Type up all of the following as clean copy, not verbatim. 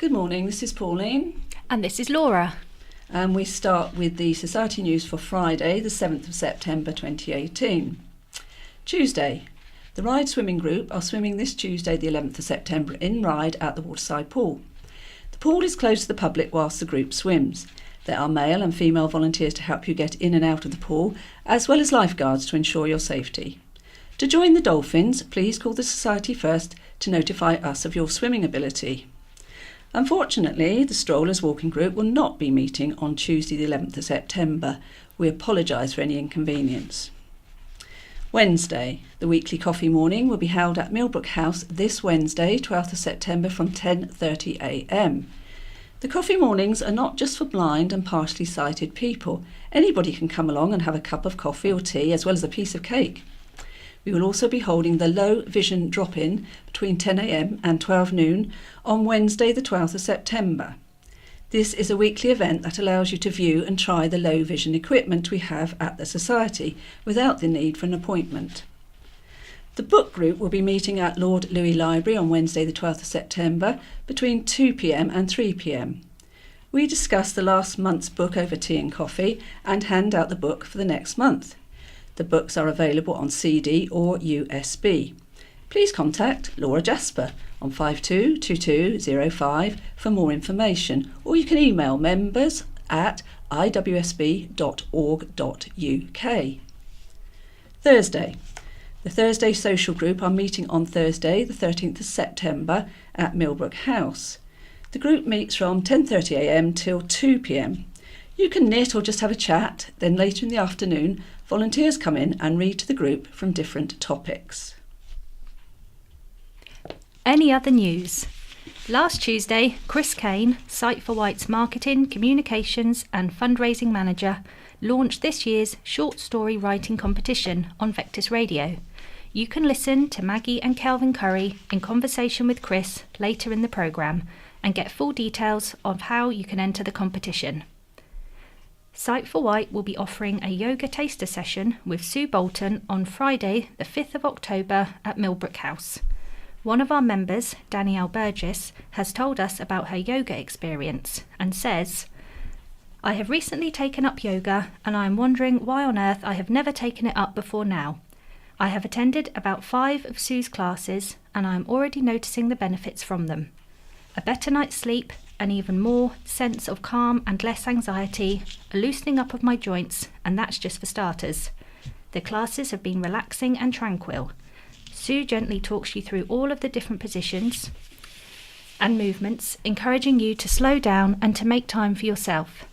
Good morning, this is Pauline. And this is Laura. And we start with the Society News for Friday, the 7th of September 2018. Tuesday. The Ryde Swimming Group are swimming this Tuesday, the 11th of September in Ryde at the Waterside Pool. The pool is closed to the public whilst the group swims. There are male and female volunteers to help you get in and out of the pool, as well as lifeguards to ensure your safety. To join the dolphins, please call the Society first to notify us of your swimming ability. Unfortunately, the Strollers Walking Group will not be meeting on Tuesday the 11th of September. We apologise for any inconvenience. Wednesday, the weekly coffee morning will be held at Millbrook House this Wednesday, 12th of September from 10:30am. The coffee mornings are not just for blind and partially sighted people. Anybody can come along and have a cup of coffee or tea as well as a piece of cake. We will also be holding the low vision drop-in between 10am and 12 noon on Wednesday the 12th of September. This is a weekly event that allows you to view and try the low vision equipment we have at the Society without the need for an appointment. The book group will be meeting at Lord Louis Library on Wednesday the 12th of September between 2pm and 3pm. We discuss the last month's book over tea and coffee and hand out the book for the next month. The books are available on CD or USB. Please contact Laura Jasper on 522205 for more information, or you can email members@iwsb.org.uk. Thursday. The Thursday Social Group are meeting on Thursday, the 13th of September at Millbrook House. The group meets from 10:30am till 2pm. You can knit or just have a chat, then later in the afternoon, volunteers come in and read to the group from different topics. Any other news? Last Tuesday, Chris Kane, Sight for Wight's Marketing, Communications and Fundraising Manager, launched this year's short story writing competition on Vectis Radio. You can listen to Maggie and Kelvin Curry in conversation with Chris later in the programme and get full details of how you can enter the competition. Sight for Wight will be offering a yoga taster session with Sue Bolton on Friday, the 5th of October at Millbrook House. One of our members, Danielle Burgess, has told us about her yoga experience and says, "I have recently taken up yoga and I am wondering why on earth I have never taken it up before now. I have attended about 5 of Sue's classes and I am already noticing the benefits from them. A better night's sleep, an even more sense of calm and less anxiety, a loosening up of my joints, and that's just for starters. The classes have been relaxing and tranquil. Sue gently talks you through all of the different positions and movements, encouraging you to slow down and to make time for yourself.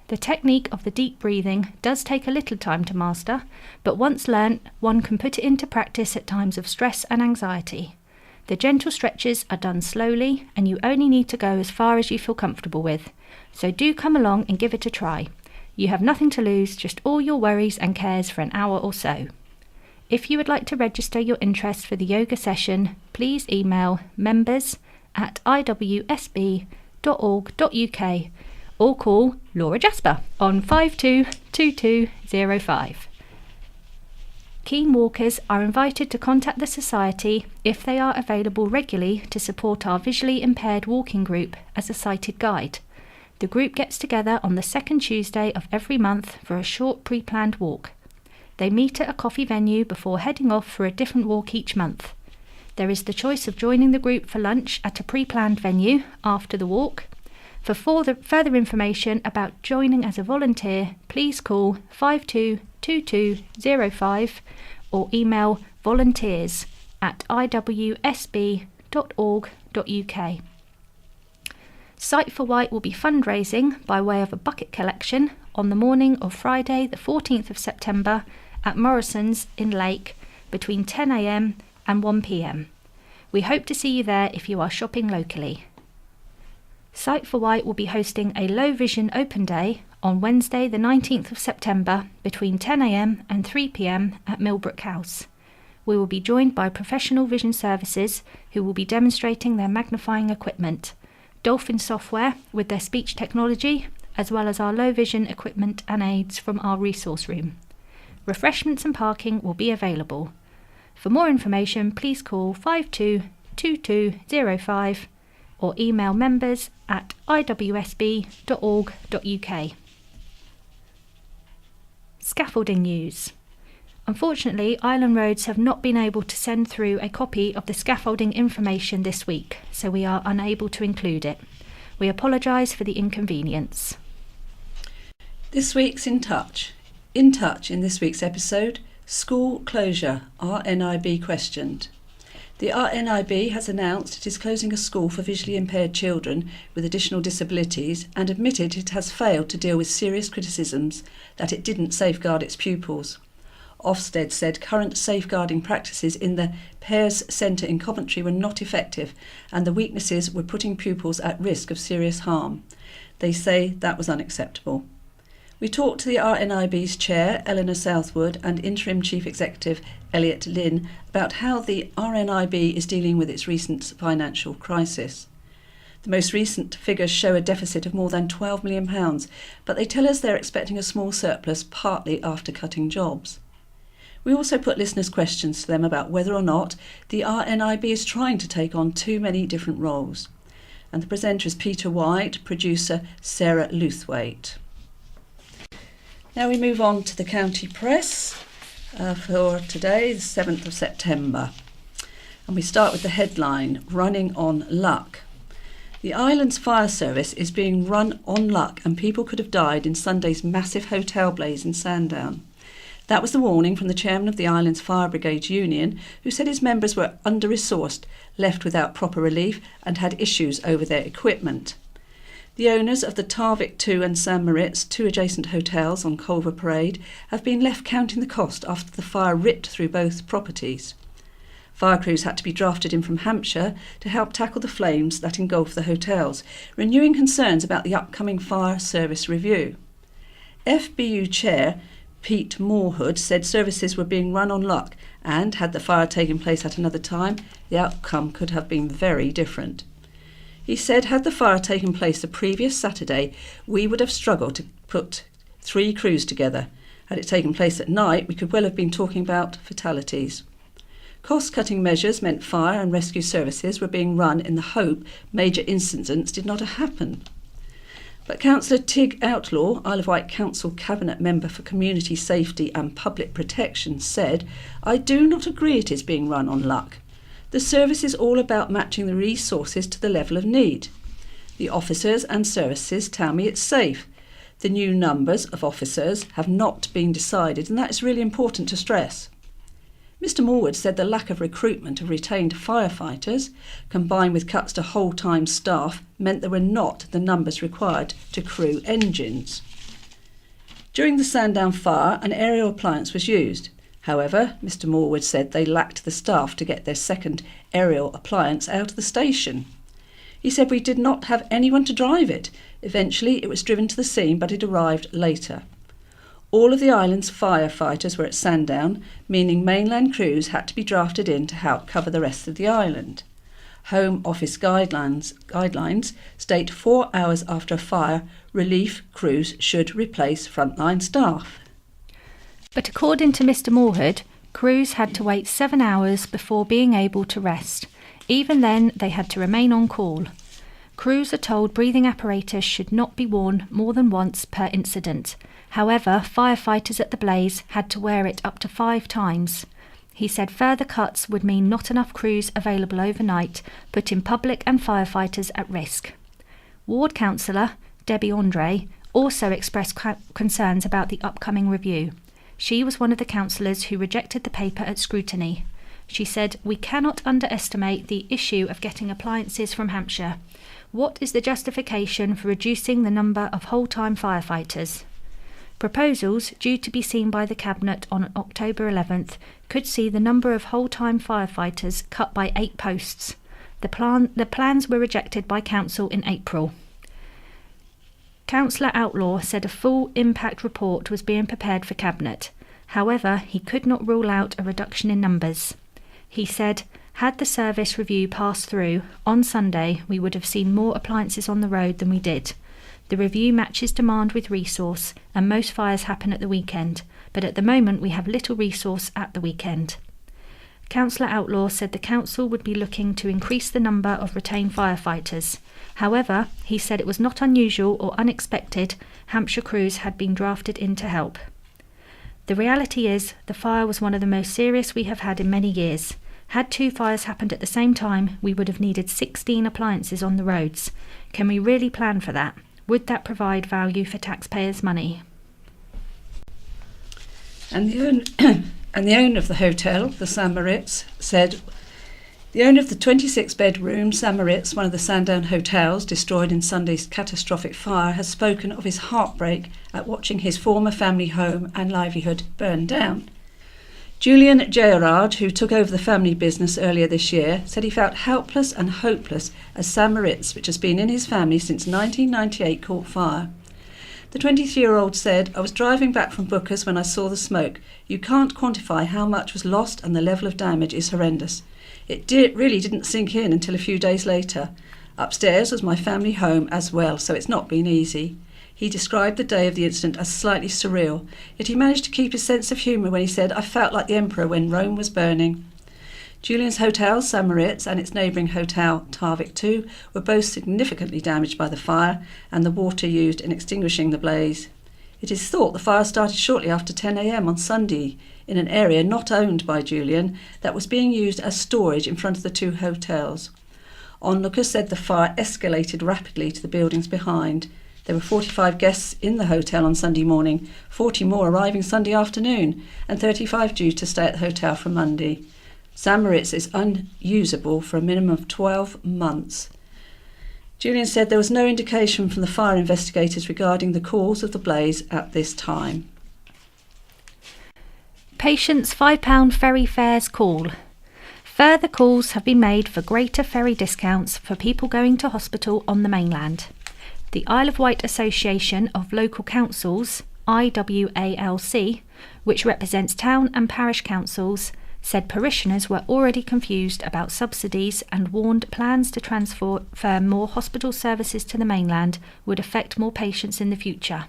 The technique of the deep breathing does take a little time to master, but once learnt, one can put it into practice at times of stress and anxiety. The gentle stretches are done slowly and you only need to go as far as you feel comfortable with. So do come along and give it a try. You have nothing to lose, just all your worries and cares for an hour or so. If you would like to register your interest for the yoga session, please email members@iwsb.org.uk or call Laura Jasper on 522205. Keen walkers are invited to contact the Society if they are available regularly to support our visually impaired walking group as a sighted guide. The group gets together on the second Tuesday of every month for a short pre-planned walk. They meet at a coffee venue before heading off for a different walk each month. There is the choice of joining the group for lunch at a pre-planned venue after the walk. For further information about joining as a volunteer, please call 522205 or email volunteers@iwsb.org.uk. Sight for Wight will be fundraising by way of a bucket collection on the morning of Friday the 14th of September at Morrison's in Lake between 10am and 1pm. We hope to see you there if you are shopping locally. Sight for Wight will be hosting a low vision open day on Wednesday the 19th of September between 10am and 3pm at Millbrook House. We will be joined by Professional Vision Services who will be demonstrating their magnifying equipment, Dolphin software with their speech technology, as well as our low vision equipment and aids from our resource room. Refreshments and parking will be available. For more information, please call 522205 or email members@iwsb.org.uk. Scaffolding news. Unfortunately, Island Roads have not been able to send through a copy of the scaffolding information this week, so we are unable to include it. We apologise for the inconvenience. This week's In Touch. In Touch in this week's episode, school closure, RNIB questioned. The RNIB has announced it is closing a school for visually impaired children with additional disabilities and admitted it has failed to deal with serious criticisms that it didn't safeguard its pupils. Ofsted said current safeguarding practices in the Pears Centre in Coventry were not effective and the weaknesses were putting pupils at risk of serious harm. They say that was unacceptable. We talked to the RNIB's chair, Eleanor Southwood, and interim chief executive, Elliot Lynn, about how the RNIB is dealing with its recent financial crisis. The most recent figures show a deficit of more than £12 million, but they tell us they're expecting a small surplus partly after cutting jobs. We also put listeners' questions to them about whether or not the RNIB is trying to take on too many different roles. And the presenter is Peter Wight, producer Sarah Luthwaite. Now we move on to the county press for today, the 7th of September. And we start with the headline, Running on Luck. The island's fire service is being run on luck and people could have died in Sunday's massive hotel blaze in Sandown. That was the warning from the chairman of the island's Fire Brigade Union, who said his members were under-resourced, left without proper relief and had issues over their equipment. The owners of the Tarvik 2 and San Moritz, two adjacent hotels on Culver Parade, have been left counting the cost after the fire ripped through both properties. Fire crews had to be drafted in from Hampshire to help tackle the flames that engulfed the hotels, renewing concerns about the upcoming fire service review. FBU chair Pete Moorhood said services were being run on luck and, had the fire taken place at another time, the outcome could have been very different. He said, had the fire taken place the previous Saturday, we would have struggled to put 3 crews together. Had it taken place at night, we could well have been talking about fatalities. Cost-cutting measures meant fire and rescue services were being run in the hope major incidents did not happen. But Councillor Tig Outlaw, Isle of Wight Council Cabinet Member for Community Safety and Public Protection, said, I do not agree it is being run on luck. The service is all about matching the resources to the level of need. The officers and services tell me it's safe. The new numbers of officers have not been decided, and that is really important to stress. Mr Morwood said the lack of recruitment of retained firefighters, combined with cuts to whole-time staff, meant there were not the numbers required to crew engines. During the Sandown fire, an aerial appliance was used. However, Mr Morwood said they lacked the staff to get their second aerial appliance out of the station. He said we did not have anyone to drive it. Eventually it was driven to the scene, but it arrived later. All of the island's firefighters were at Sandown, meaning mainland crews had to be drafted in to help cover the rest of the island. Home Office guidelines state 4 hours after a fire, relief crews should replace frontline staff. But according to Mr Moorhood, crews had to wait 7 hours before being able to rest. Even then, they had to remain on call. Crews are told breathing apparatus should not be worn more than once per incident. However, firefighters at the blaze had to wear it up to 5 times. He said further cuts would mean not enough crews available overnight, putting public and firefighters at risk. Ward Councillor Debbie Andre also expressed concerns about the upcoming review. She was one of the councillors who rejected the paper at scrutiny. She said, we cannot underestimate the issue of getting appliances from Hampshire. What is the justification for reducing the number of whole-time firefighters? Proposals, due to be seen by the Cabinet on October 11th, could see the number of whole-time firefighters cut by 8 posts. The plans were rejected by Council in April. Councillor Outlaw said a full impact report was being prepared for Cabinet. However, he could not rule out a reduction in numbers. He said, had the service review passed through, on Sunday we would have seen more appliances on the road than we did. The review matches demand with resource, and most fires happen at the weekend, but at the moment we have little resource at the weekend. Councillor Outlaw said the council would be looking to increase the number of retained firefighters. However, he said it was not unusual or unexpected Hampshire crews had been drafted in to help. The reality is, the fire was one of the most serious we have had in many years. Had 2 fires happened at the same time, we would have needed 16 appliances on the roads. Can we really plan for that? Would that provide value for taxpayers' money? And the owner of the hotel, the St Moritz, said, the owner of the 26-bedroom St Moritz, one of the Sandown hotels destroyed in Sunday's catastrophic fire, has spoken of his heartbreak at watching his former family home and livelihood burn down. Julian Gerard, who took over the family business earlier this year, said he felt helpless and hopeless as St Moritz, which has been in his family since 1998, caught fire. The 23-year-old said, I was driving back from Booker's when I saw the smoke. You can't quantify how much was lost and the level of damage is horrendous. It really didn't sink in until a few days later. Upstairs was my family home as well, so it's not been easy. He described the day of the incident as slightly surreal, yet he managed to keep his sense of humour when he said, I felt like the emperor when Rome was burning. Julian's hotel, St Moritz, and its neighbouring hotel, Tarvik 2, were both significantly damaged by the fire and the water used in extinguishing the blaze. It is thought the fire started shortly after 10 a.m. on Sunday in an area not owned by Julian that was being used as storage in front of the 2 hotels. Onlookers said the fire escalated rapidly to the buildings behind. There were 45 guests in the hotel on Sunday morning, 40 more arriving Sunday afternoon, and 35 due to stay at the hotel from Monday. St Moritz is unusable for a minimum of 12 months. Julian said there was no indication from the fire investigators regarding the cause of the blaze at this time. Patients' £5 ferry fares call. Further calls have been made for greater ferry discounts for people going to hospital on the mainland. The Isle of Wight Association of Local Councils, IWALC, which represents town and parish councils, said parishioners were already confused about subsidies and warned plans to transfer more hospital services to the mainland would affect more patients in the future.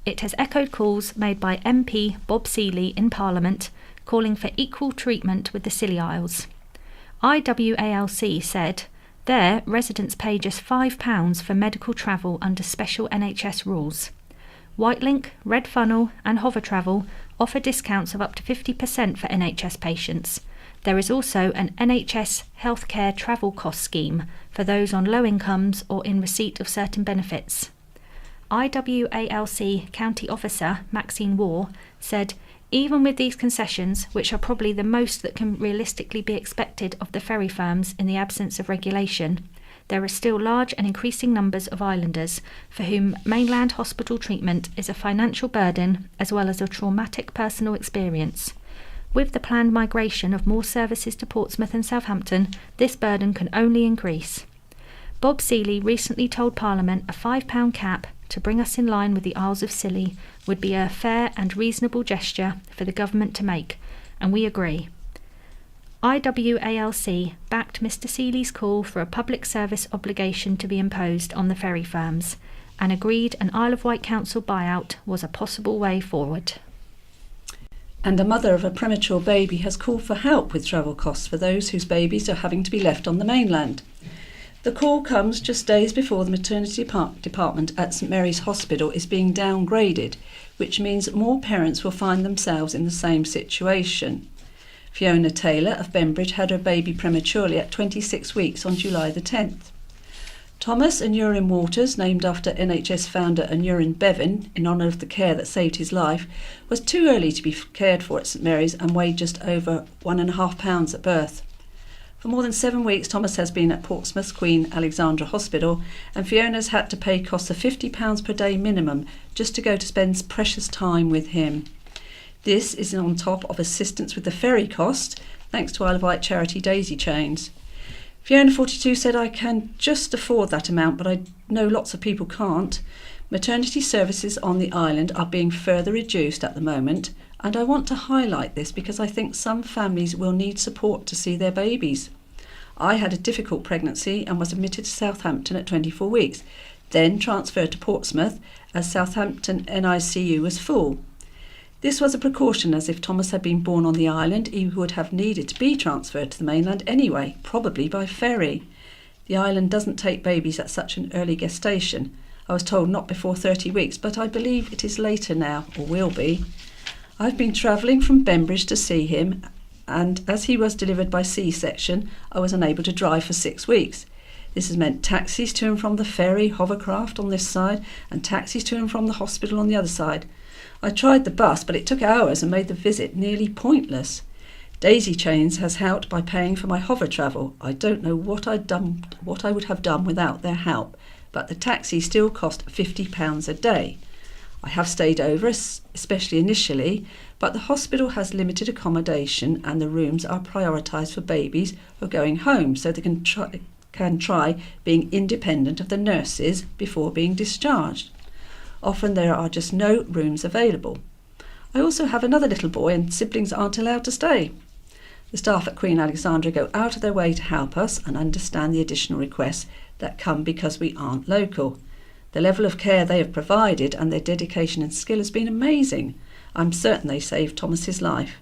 It has echoed calls made by MP Bob Seeley in Parliament calling for equal treatment with the Scilly Isles. IWALC said there residents pay just £5 for medical travel under special NHS rules. Whitelink, Red Funnel and Hover Travel offer discounts of up to 50% for NHS patients. There is also an NHS healthcare travel cost scheme for those on low incomes or in receipt of certain benefits. IWALC County Officer Maxine Waugh said, even with these concessions, which are probably the most that can realistically be expected of the ferry firms in the absence of regulation, there are still large and increasing numbers of islanders for whom mainland hospital treatment is a financial burden as well as a traumatic personal experience. With the planned migration of more services to Portsmouth and Southampton, this burden can only increase. Bob Seeley recently told Parliament a £5 cap to bring us in line with the Isles of Scilly would be a fair and reasonable gesture for the government to make, and we agree. IWALC backed Mr Seeley's call for a public service obligation to be imposed on the ferry firms and agreed an Isle of Wight Council buyout was a possible way forward. And a mother of a premature baby has called for help with travel costs for those whose babies are having to be left on the mainland. The call comes just days before the maternity department at St Mary's Hospital is being downgraded, which means more parents will find themselves in the same situation. Fiona Taylor of Bembridge had her baby prematurely at 26 weeks on July the 10th. Thomas Anurin Waters, named after NHS founder Anurin Bevan in honour of the care that saved his life, was too early to be cared for at St Mary's and weighed just over 1.5 pounds at birth. For more than 7 weeks, Thomas has been at Portsmouth's Queen Alexandra Hospital, and Fiona's had to pay costs of £50 per day minimum just to go to spend precious time with him. This is on top of assistance with the ferry cost, thanks to Isle of Wight charity Daisy Chains. Fiona, 42, said, I can just afford that amount, but I know lots of people can't. Maternity services on the island are being further reduced at the moment, and I want to highlight this because I think some families will need support to see their babies. I had a difficult pregnancy and was admitted to Southampton at 24 weeks, then transferred to Portsmouth as Southampton NICU was full. This was a precaution, as if Thomas had been born on the island, he would have needed to be transferred to the mainland anyway, probably by ferry. The island doesn't take babies at such an early gestation. I was told not before 30 weeks, but I believe it is later now, or will be. I've been travelling from Bembridge to see him, and as he was delivered by C-section, I was unable to drive for 6 weeks. This has meant taxis to and from the ferry, hovercraft on this side, and taxis to and from the hospital on the other side. I tried the bus, but it took hours and made the visit nearly pointless. Daisy Chains has helped by paying for my hover travel. I don't know what I would have done without their help, but the taxi still cost £50 a day. I have stayed over, especially initially, but the hospital has limited accommodation and the rooms are prioritised for babies who are going home, so they can try being independent of the nurses before being discharged. Often there are just no rooms available. I also have another little boy and siblings aren't allowed to stay. The staff at Queen Alexandra go out of their way to help us and understand the additional requests that come because we aren't local. The level of care they have provided and their dedication and skill has been amazing. I'm certain they saved Thomas's life.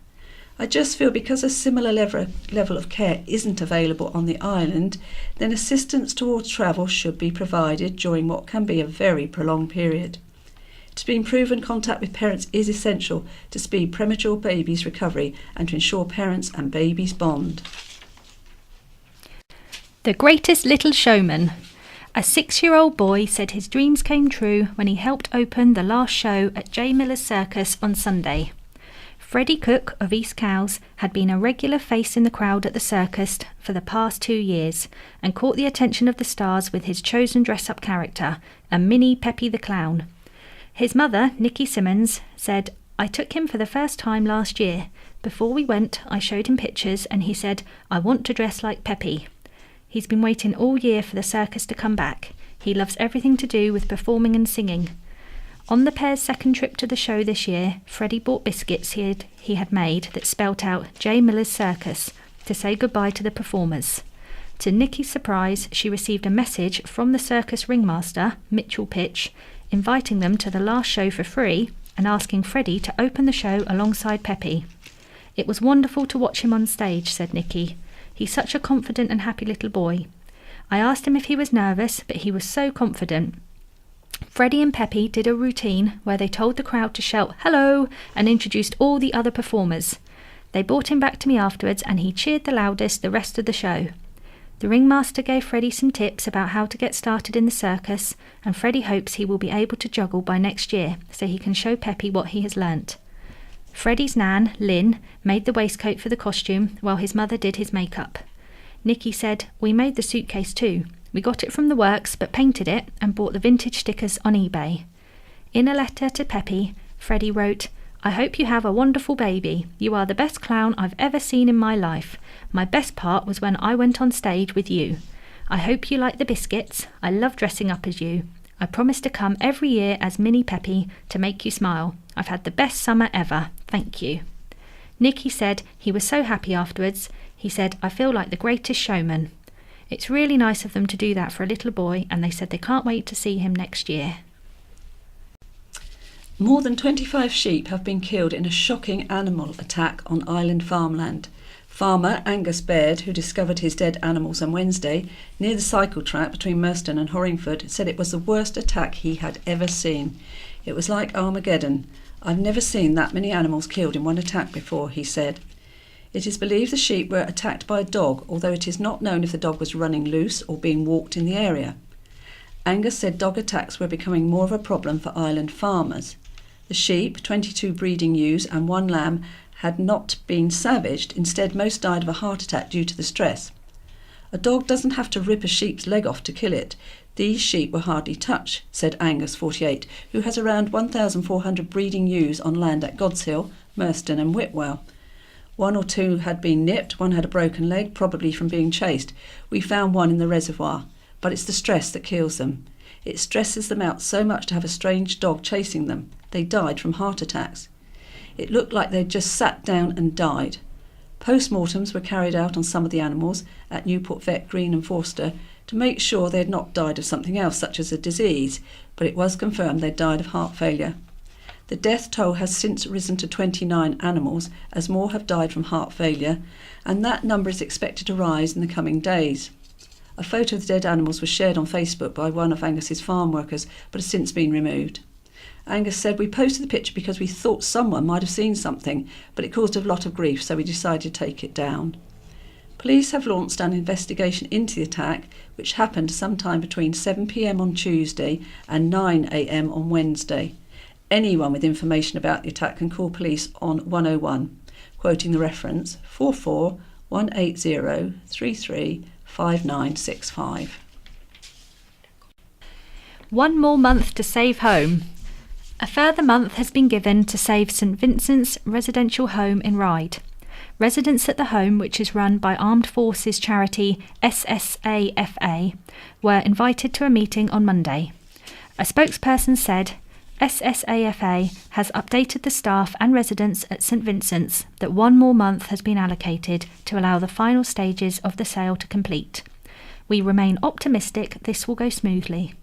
I just feel because a similar level of care isn't available on the island, then assistance towards travel should be provided during what can be a very prolonged period. It's been proven contact with parents is essential to speed premature babies' recovery and to ensure parents and babies bond. The Greatest Little Showman. A 6-year-old boy said his dreams came true when he helped open the last show at J. Miller's Circus on Sunday. Freddie Cook of East Cowes had been a regular face in the crowd at the circus for the past 2 years and caught the attention of the stars with his chosen dress-up character, a mini Peppy the Clown. His mother, Nikki Simmons, said, "I took him for the first time last year. Before we went, I showed him pictures and he said, 'I want to dress like Peppy.' He's been waiting all year for the circus to come back. He loves everything to do with performing and singing." On the pair's second trip to the show this year, Freddie bought biscuits he had made that spelt out J. Miller's Circus to say goodbye to the performers. To Nikki's surprise, she received a message from the circus ringmaster, Mitchell Pitch, inviting them to the last show for free and asking Freddie to open the show alongside Peppy. "It was wonderful to watch him on stage," said Nikki. "He's such a confident and happy little boy. I asked him if he was nervous, but he was so confident." Freddie and Peppy did a routine where they told the crowd to shout "hello" and introduced all the other performers. They brought him back to me afterwards and he cheered the loudest the rest of the show. The ringmaster gave Freddie some tips about how to get started in the circus, and Freddie hopes he will be able to juggle by next year so he can show Peppy what he has learnt. Freddie's nan, Lynn, made the waistcoat for the costume while his mother did his makeup. Nikki said, "We made the suitcase too. We got it from the works but painted it and bought the vintage stickers on eBay." In a letter to Peppy, Freddie wrote, "I hope you have a wonderful baby. You are the best clown I've ever seen in my life. My best part was when I went on stage with you. I hope you like the biscuits. I love dressing up as you. I promise to come every year as Mini Peppy to make you smile. I've had the best summer ever. Thank you." Nikki said he was so happy afterwards. He said, "I feel like the greatest showman." It's really nice of them to do that for a little boy, and they said they can't wait to see him next year. More than 25 sheep have been killed in a shocking animal attack on island farmland. Farmer Angus Baird, who discovered his dead animals on Wednesday near the cycle track between Merston and Horringford, said it was the worst attack he had ever seen. "It was like Armageddon. I've never seen that many animals killed in one attack before," he said. It is believed the sheep were attacked by a dog, although it is not known if the dog was running loose or being walked in the area. Angus said dog attacks were becoming more of a problem for island farmers. The sheep, 22 breeding ewes and 1 lamb, had not been savaged. Instead, most died of a heart attack due to the stress. "A dog doesn't have to rip a sheep's leg off to kill it. These sheep were hardly touched," said Angus, 48, who has around 1,400 breeding ewes on land at Godshill, Merston and Whitwell. 1 or 2 had been nipped, 1 had a broken leg, probably from being chased. We found 1 in the reservoir, but it's the stress that kills them. It stresses them out so much to have a strange dog chasing them. They died from heart attacks. It looked like they'd just sat down and died. Post-mortems were carried out on some of the animals at Newport Vet, Green and Forster to make sure they had not died of something else, such as a disease, but it was confirmed they died of heart failure. The death toll has since risen to 29 animals, as more have died from heart failure, and that number is expected to rise in the coming days. A photo of the dead animals was shared on Facebook by one of Angus's farm workers, but has since been removed. Angus said, "We posted the picture because we thought someone might have seen something, but it caused a lot of grief, so we decided to take it down." Police have launched an investigation into the attack, which happened sometime between 7 p.m. on Tuesday and 9 a.m. on Wednesday. Anyone with information about the attack can call police on 101, quoting the reference 44 180 33 5965. One more month to save home. A further month has been given to save St Vincent's residential home in Ryde. Residents at the home, which is run by Armed Forces charity SSAFA, were invited to a meeting on Monday. A spokesperson said, SSAFA has updated the staff and residents at St Vincent's that one more month has been allocated to allow the final stages of the sale to complete. We remain optimistic this will go smoothly.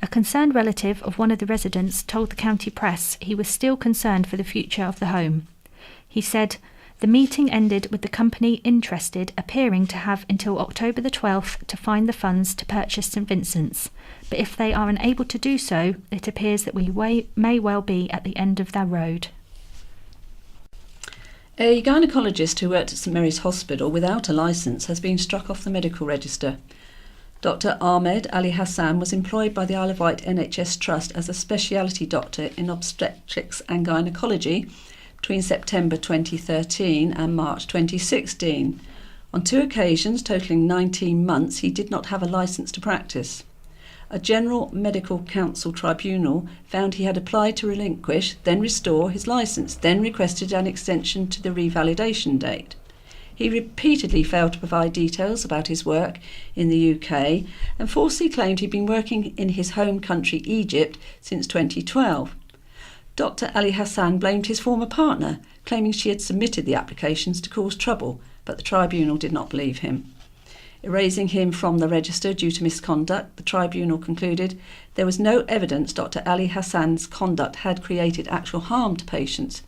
A concerned relative of one of the residents told the county press he was still concerned for the future of the home. He said, "The meeting ended with the company interested appearing to have until October the 12th to find the funds to purchase St Vincent's, but if they are unable to do so, it appears that we may well be at the end of their road." A gynaecologist who worked at St Mary's Hospital without a licence has been struck off the medical register. Dr Ahmed Ali Hassan was employed by the Isle of Wight NHS Trust as a speciality doctor in obstetrics and gynaecology between September 2013 and March 2016. On 2 occasions, totalling 19 months, he did not have a licence to practice. A General Medical Council tribunal found he had applied to relinquish, then restore his licence, then requested an extension to the revalidation date. He repeatedly failed to provide details about his work in the UK and falsely claimed he'd been working in his home country, Egypt, since 2012. Dr Ali Hassan blamed his former partner, claiming she had submitted the applications to cause trouble, but the tribunal did not believe him. Erasing him from the register due to misconduct, the tribunal concluded there was no evidence Dr Ali Hassan's conduct had created actual harm to patients.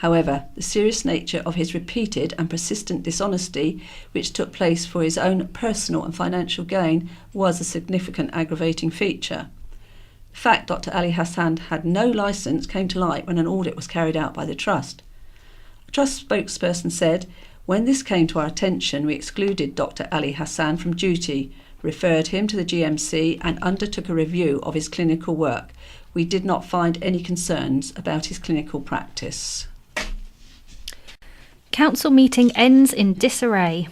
However, the serious nature of his repeated and persistent dishonesty, which took place for his own personal and financial gain, was a significant aggravating feature. The fact Dr Ali Hassan had no licence came to light when an audit was carried out by the Trust. A Trust spokesperson said, "When this came to our attention, we excluded Dr Ali Hassan from duty, referred him to the GMC and undertook a review of his clinical work. We did not find any concerns about his clinical practice." Council meeting ends in disarray.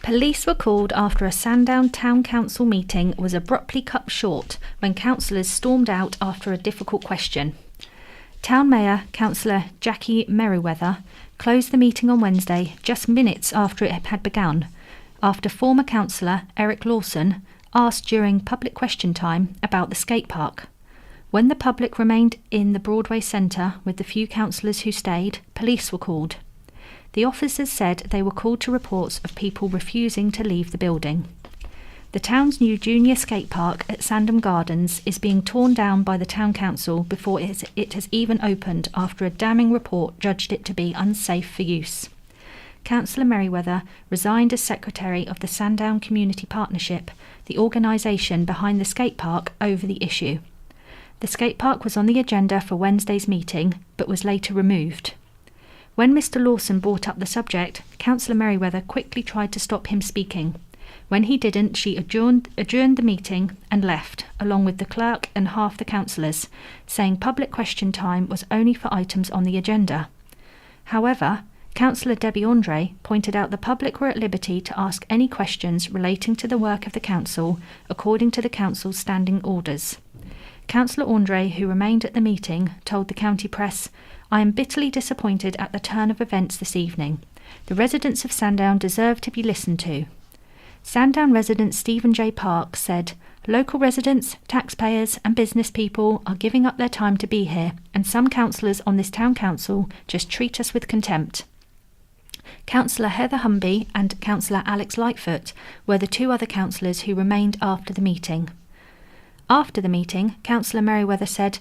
Police were called after a Sandown Town Council meeting was abruptly cut short when councillors stormed out after a difficult question. Town Mayor, Councillor Jackie Merriweather, closed the meeting on Wednesday just minutes after it had begun, after former councillor Eric Lawson asked during public question time about the skate park. When the public remained in the Broadway Centre with the few councillors who stayed, police were called. The officers said they were called to reports of people refusing to leave the building. The town's new junior skate park at Sandham Gardens is being torn down by the town council before it has even opened after a damning report judged it to be unsafe for use. Councillor Merriweather resigned as secretary of the Sandown Community Partnership, the organisation behind the skate park, over the issue. The skate park was on the agenda for Wednesday's meeting, but was later removed. When Mr Lawson brought up the subject, Councillor Merriweather quickly tried to stop him speaking. When he didn't, she adjourned the meeting and left, along with the clerk and half the councillors, saying public question time was only for items on the agenda. However, Councillor Debbie Andre pointed out the public were at liberty to ask any questions relating to the work of the council, according to the council's standing orders. Councillor Andre, who remained at the meeting, told the county press, "I am bitterly disappointed at the turn of events this evening. The residents of Sandown deserve to be listened to." Sandown resident Stephen J. Park said, "Local residents, taxpayers and business people are giving up their time to be here, and some councillors on this town council just treat us with contempt." Councillor Heather Humby and Councillor Alex Lightfoot were the two other councillors who remained after the meeting. After the meeting, Councillor Merriweather said,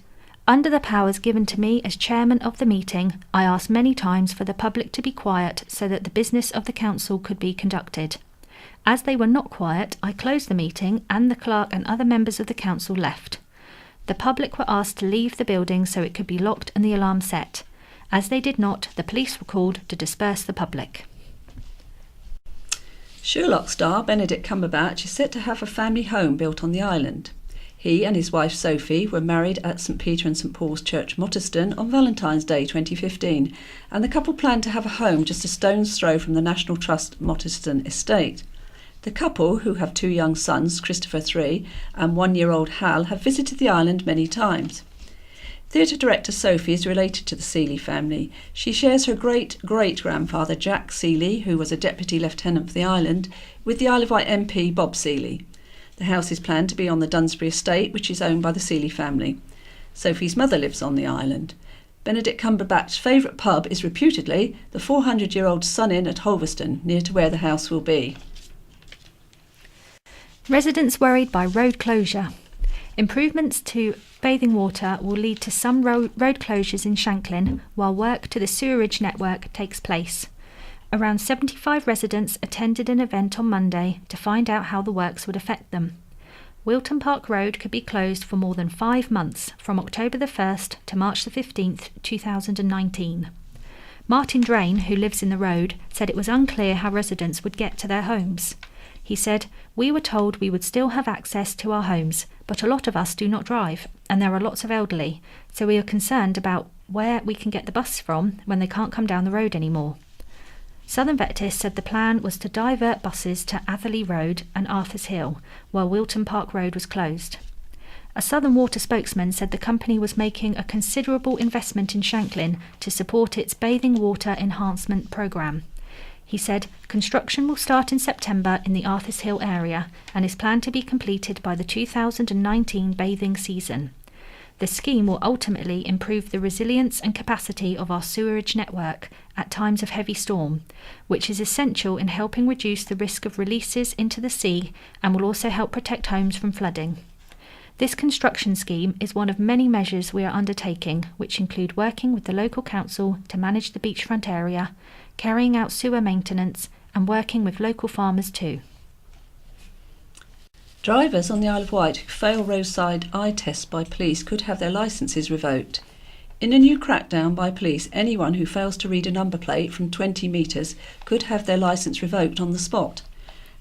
Under the powers given to me as chairman of the meeting, I asked many times for the public to be quiet so that the business of the council could be conducted. As they were not quiet, I closed the meeting and the clerk and other members of the council left. The public were asked to leave the building so it could be locked and the alarm set. As they did not, the police were called to disperse the public. Sherlock star Benedict Cumberbatch is set to have a family home built on the island. He and his wife Sophie were married at St Peter and St Paul's Church, Motterston on Valentine's Day 2015, and the couple planned to have a home just a stone's throw from the National Trust Motterston estate. The couple, who have 2 young sons, Christopher 3 and 1-year-old Hal, have visited the island many times. Theatre director Sophie is related to the Seeley family. She shares her great-great-grandfather Jack Seeley, who was a Deputy Lieutenant for the island, with the Isle of Wight MP Bob Seeley. The house is planned to be on the Dunsbury estate, which is owned by the Seeley family. Sophie's mother lives on the island. Benedict Cumberbatch's favourite pub is reputedly the 400-year-old Sun Inn at Holveston, near to where the house will be. Residents worried by road closure. Improvements to bathing water will lead to some road closures in Shanklin while work to the sewerage network takes place. Around 75 residents attended an event on Monday to find out how the works would affect them. Wilton Park Road could be closed for more than 5 months, from October the 1st to March the 15th, 2019. Martin Drain, who lives in the road, said it was unclear how residents would get to their homes. He said, "We were told we would still have access to our homes, but a lot of us do not drive, and there are lots of elderly, so we are concerned about where we can get the bus from when they can't come down the road anymore." Southern Vetis said the plan was to divert buses to Atherley Road and Arthur's Hill, while Wilton Park Road was closed. A Southern Water spokesman said the company was making a considerable investment in Shanklin to support its bathing water enhancement programme. He said, "Construction will start in September in the Arthur's Hill area and is planned to be completed by the 2019 bathing season. The scheme will ultimately improve the resilience and capacity of our sewerage network at times of heavy storm, which is essential in helping reduce the risk of releases into the sea and will also help protect homes from flooding. This construction scheme is one of many measures we are undertaking, which include working with the local council to manage the beachfront area, carrying out sewer maintenance, and working with local farmers too." Drivers on the Isle of Wight who fail roadside eye tests by police could have their licences revoked. In a new crackdown by police, anyone who fails to read a number plate from 20 metres could have their licence revoked on the spot.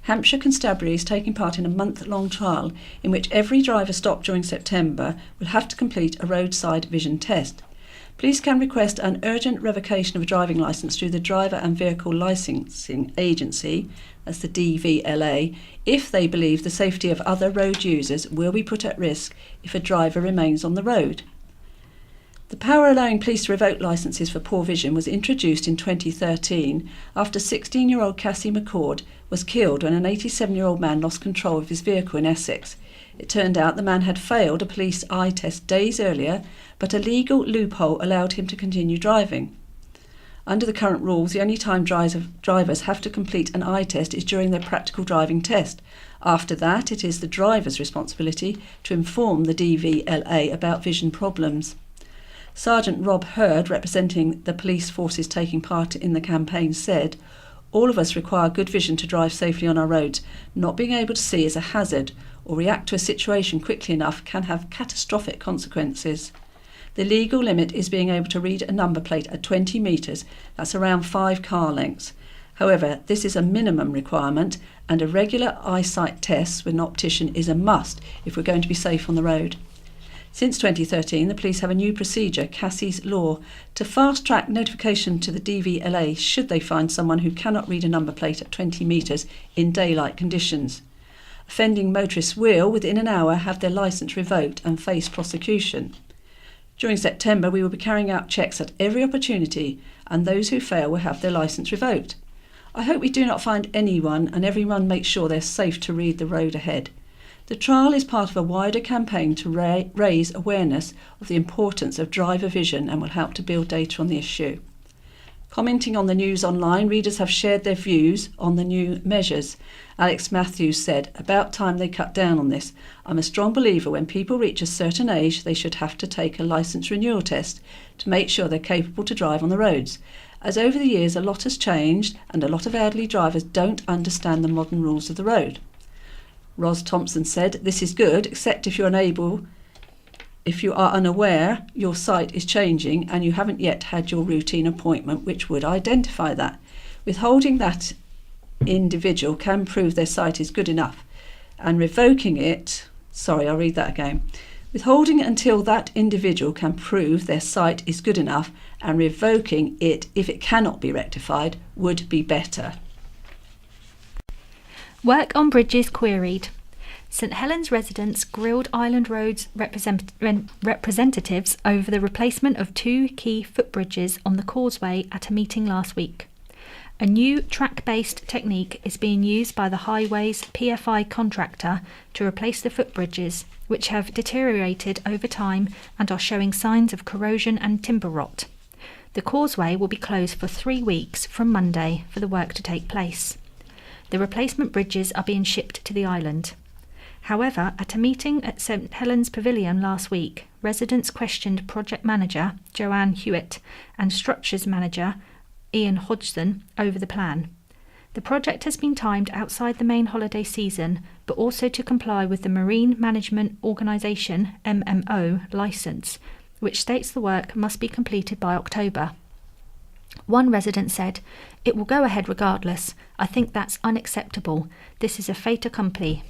Hampshire Constabulary is taking part in a month-long trial in which every driver stopped during September will have to complete a roadside vision test. Police can request an urgent revocation of a driving licence through the Driver and Vehicle Licensing Agency, that's the DVLA, if they believe the safety of other road users will be put at risk if a driver remains on the road. The power allowing police to revoke licences for poor vision was introduced in 2013 after 16-year-old Cassie McCord was killed when an 87-year-old man lost control of his vehicle in Essex. It turned out the man had failed a police eye test days earlier, but a legal loophole allowed him to continue driving. Under the current rules, the only time drivers have to complete an eye test is during their practical driving test. After that, it is the driver's responsibility to inform the DVLA about vision problems. Sergeant Rob Hurd, representing the police forces taking part in the campaign, said, "All of us require good vision to drive safely on our roads. Not being able to see is a hazard or react to a situation quickly enough can have catastrophic consequences. The legal limit is being able to read a number plate at 20 metres, that's around 5 car lengths. However, this is a minimum requirement and a regular eyesight test with an optician is a must if we're going to be safe on the road." Since 2013, the police have a new procedure, Cassie's Law, to fast-track notification to the DVLA should they find someone who cannot read a number plate at 20 metres in daylight conditions. Offending motorists will, within an hour, have their licence revoked and face prosecution. During September, we will be carrying out checks at every opportunity, and those who fail will have their licence revoked. I hope we do not find anyone and everyone makes sure they're safe to read the road ahead. The trial is part of a wider campaign to raise awareness of the importance of driver vision and will help to build data on the issue. Commenting on the news online, readers have shared their views on the new measures. Alex Matthews said, "About time they cut down on this. I'm a strong believer when people reach a certain age, they should have to take a licence renewal test to make sure they're capable to drive on the roads. As over the years a lot has changed and a lot of elderly drivers don't understand the modern rules of the road." Ros Thompson said, "This is good, except if you are unaware your sight is changing and you haven't yet had your routine appointment, which would identify that. Withholding that individual can prove their sight is good enough, and revoking it," I'll read that again. "Withholding until that individual can prove their sight is good enough and revoking it if it cannot be rectified would be better." Work on bridges queried. St Helens residents grilled Island Road's representatives over the replacement of 2 key footbridges on the causeway at a meeting last week. A new track-based technique is being used by the Highways PFI contractor to replace the footbridges, which have deteriorated over time and are showing signs of corrosion and timber rot. The causeway will be closed for 3 weeks from Monday for the work to take place. The replacement bridges are being shipped to the island. However, at a meeting at St Helens Pavilion last week, residents questioned project manager Joanne Hewitt and structures manager Ian Hodgson over the plan. The project has been timed outside the main holiday season, but also to comply with the Marine Management Organisation (MMO) licence, which states the work must be completed by October. One resident said, "It will go ahead regardless. I think that's unacceptable. This is a fait accompli."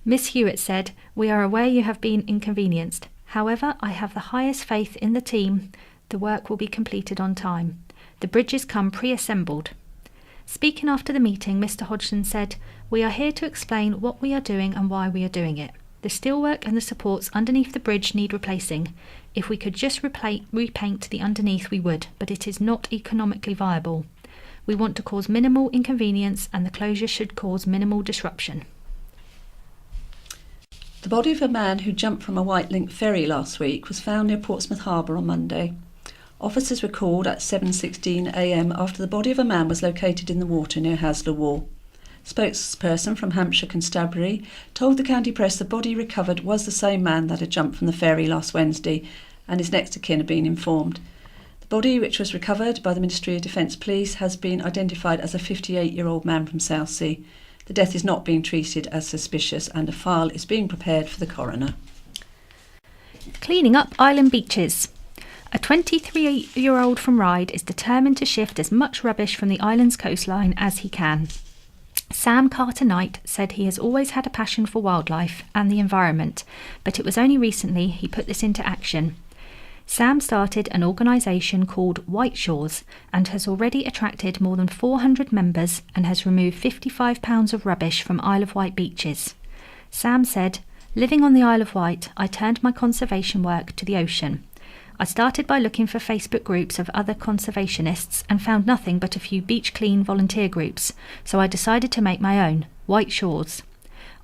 Miss Hewitt said, "We are aware you have been inconvenienced. However, I have the highest faith in the team. The work will be completed on time. The bridges come pre-assembled." Speaking after the meeting, Mr Hodgson said, "We are here to explain what we are doing and why we are doing it. The steelwork and the supports underneath the bridge need replacing. If we could just repaint the underneath, we would, but it is not economically viable. We want to cause minimal inconvenience and the closure should cause minimal disruption." The body of a man who jumped from a Wight Link ferry last week was found near Portsmouth Harbour on Monday. Officers were called at 7:16 a.m. after the body of a man was located in the water near Haslar Wall. Spokesperson from Hampshire Constabulary told the county press the body recovered was the same man that had jumped from the ferry last Wednesday, and his next of kin had been informed. The body, which was recovered by the Ministry of Defence Police, has been identified as a 58-year-old man from Southsea. The death is not being treated as suspicious and a file is being prepared for the coroner. Cleaning up island beaches. A 23-year-old from Ryde is determined to shift as much rubbish from the island's coastline as he can. Sam Carter-Knight said he has always had a passion for wildlife and the environment, but it was only recently he put this into action. Sam started an organisation called Wight and has already attracted more than 400 members and has removed 55 pounds of rubbish from Isle of Wight beaches. Sam said, "Living on the Isle of Wight, I turned my conservation work to the ocean. I started by looking for Facebook groups of other conservationists and found nothing but a few beach clean volunteer groups, so I decided to make my own, Wight Shores.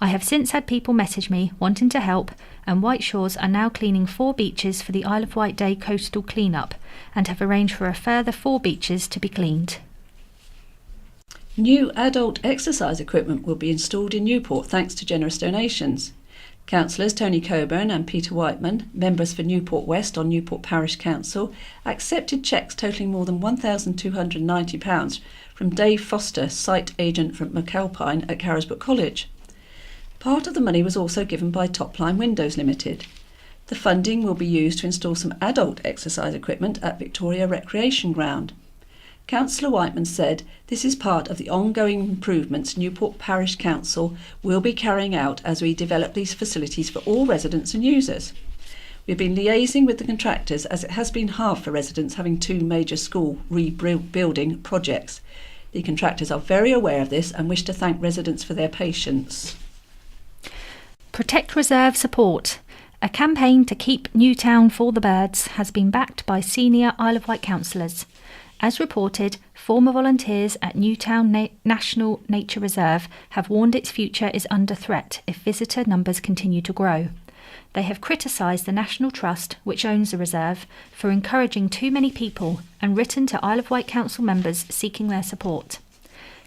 I have since had people message me wanting to help, and Wight Shores are now cleaning 4 beaches for the Isle of Wight Day coastal clean-up and have arranged for a further 4 beaches to be cleaned." New adult exercise equipment will be installed in Newport thanks to generous donations. Councillors Tony Coburn and Peter Whiteman, members for Newport West on Newport Parish Council, accepted cheques totalling more than £1,290 from Dave Foster, site agent from McAlpine at Carisbrooke College. Part of the money was also given by Topline Windows Limited. The funding will be used to install some adult exercise equipment at Victoria Recreation Ground. Councillor Whiteman said this is part of the ongoing improvements Newport Parish Council will be carrying out as we develop these facilities for all residents and users. We've been liaising with the contractors as it has been hard for residents having 2 major school rebuilding projects. The contractors are very aware of this and wish to thank residents for their patience. Protect Reserve support. A campaign to keep Newtown for the birds has been backed by senior Isle of Wight councillors. As reported, former volunteers at Newtown National Nature Reserve have warned its future is under threat if visitor numbers continue to grow. They have criticised the National Trust, which owns the reserve, for encouraging too many people and written to Isle of Wight Council members seeking their support.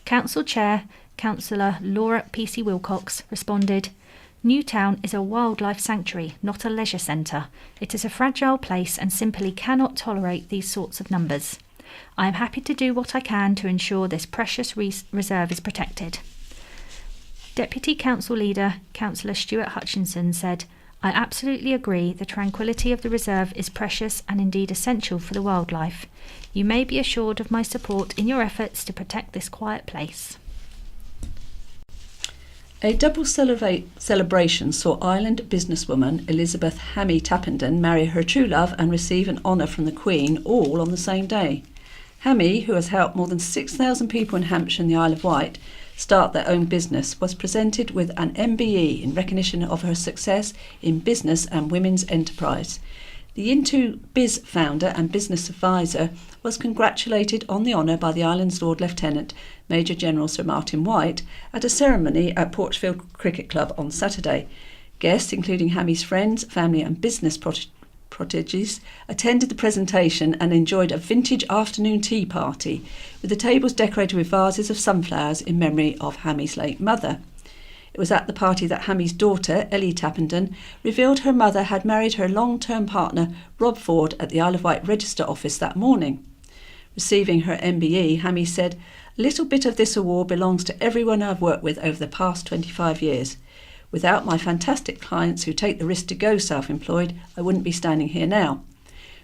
Council Chair, Councillor Laura P.C. Wilcox, responded, "Newtown is a wildlife sanctuary, not a leisure centre. It is a fragile place and simply cannot tolerate these sorts of numbers. I am happy to do what I can to ensure this precious reserve is protected." Deputy Council Leader, Councillor Stuart Hutchinson, said, "I absolutely agree the tranquillity of the reserve is precious and indeed essential for the wildlife. You may be assured of my support in your efforts to protect this quiet place." A double celebration saw Island businesswoman Elizabeth Hammy Tappenden marry her true love and receive an honour from the Queen, all on the same day. Hammy, who has helped more than 6,000 people in Hampshire and the Isle of Wight start their own business, was presented with an MBE in recognition of her success in business and women's enterprise. The Into Biz founder and business advisor was congratulated on the honour by the island's Lord Lieutenant Major General Sir Martin Wight at a ceremony at Porchfield Cricket Club on Saturday. Guests, including Hammy's friends, family and business prodigies, attended the presentation and enjoyed a vintage afternoon tea party, with the tables decorated with vases of sunflowers in memory of Hammy's late mother. It was at the party that Hammy's daughter, Ellie Tappenden, revealed her mother had married her long-term partner, Rob Ford, at the Isle of Wight Register office that morning. Receiving her MBE, Hammy said, "A little bit of this award belongs to everyone I've worked with over the past 25 years. Without my fantastic clients who take the risk to go self-employed, I wouldn't be standing here now.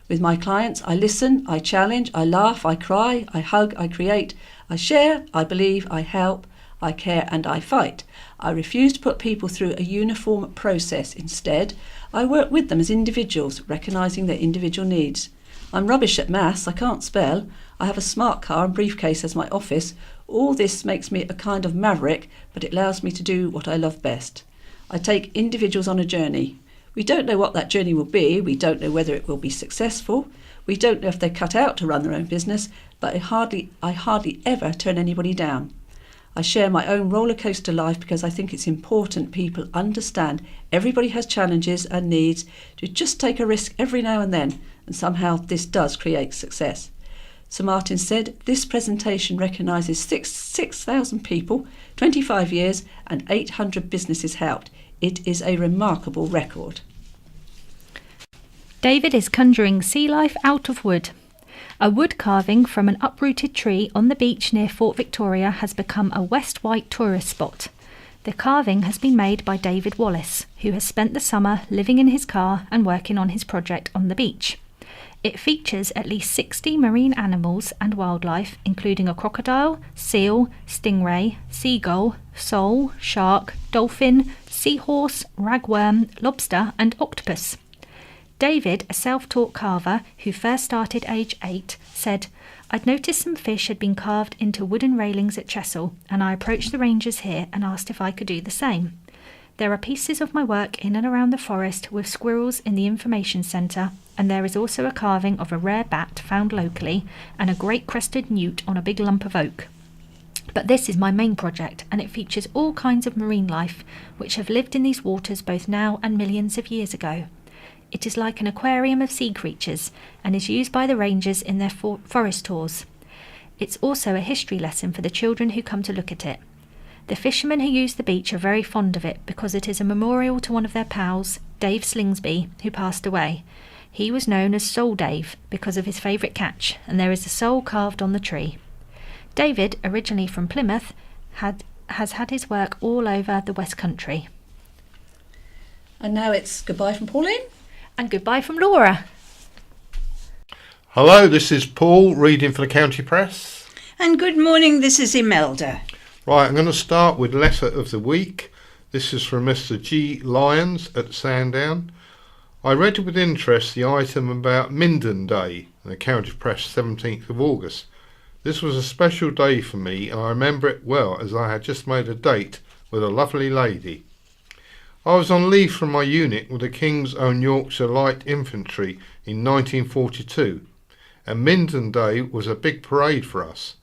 With my clients, I listen, I challenge, I laugh, I cry, I hug, I create, I share, I believe, I help, I care and I fight. I refuse to put people through a uniform process. Instead, I work with them as individuals, recognising their individual needs. I'm rubbish at maths, I can't spell, I have a smart car and briefcase as my office. All this makes me a kind of maverick, but it allows me to do what I love best. I take individuals on a journey. We don't know what that journey will be, we don't know whether it will be successful, we don't know if they're cut out to run their own business, but I hardly ever turn anybody down. I share my own roller coaster life because I think it's important people understand everybody has challenges and needs to just take a risk every now and then, and somehow this does create success." Sir Martin said, "This presentation recognises 6,000 people, 25 years and 800 businesses helped. It is a remarkable record." David is conjuring sea life out of wood. A wood carving from an uprooted tree on the beach near Fort Victoria has become a West Wight tourist spot. The carving has been made by David Wallace, who has spent the summer living in his car and working on his project on the beach. It features at least 60 marine animals and wildlife, including a crocodile, seal, stingray, seagull, sole, shark, dolphin, seahorse, ragworm, lobster and octopus. David, a self-taught carver who first started age 8, said, "I'd noticed some fish had been carved into wooden railings at Chesil, and I approached the rangers here and asked if I could do the same. There are pieces of my work in and around the forest with squirrels in the information centre, and there is also a carving of a rare bat found locally and a great crested newt on a big lump of oak. But this is my main project, and it features all kinds of marine life which have lived in these waters both now and millions of years ago. It is like an aquarium of sea creatures and is used by the rangers in their forest tours. It's also a history lesson for the children who come to look at it. The fishermen who use the beach are very fond of it because it is a memorial to one of their pals, Dave Slingsby, who passed away. He was known as Soul Dave because of his favourite catch, and there is a soul carved on the tree. David, originally from Plymouth, has had his work all over the West Country." And now it's goodbye from Pauline. And goodbye from Laura. Hello, this is Paul reading for the County Press. And good morning, this is Imelda. Right, I'm going to start with Letter of the Week. This is from Mr. G. Lyons at Sandown. I read with interest the item about Minden Day in the County Press 17th of August. This was a special day for me, and I remember it well as I had just made a date with a lovely lady. I was on leave from my unit with the King's Own Yorkshire Light Infantry in 1942, and Minden Day was a big parade for us.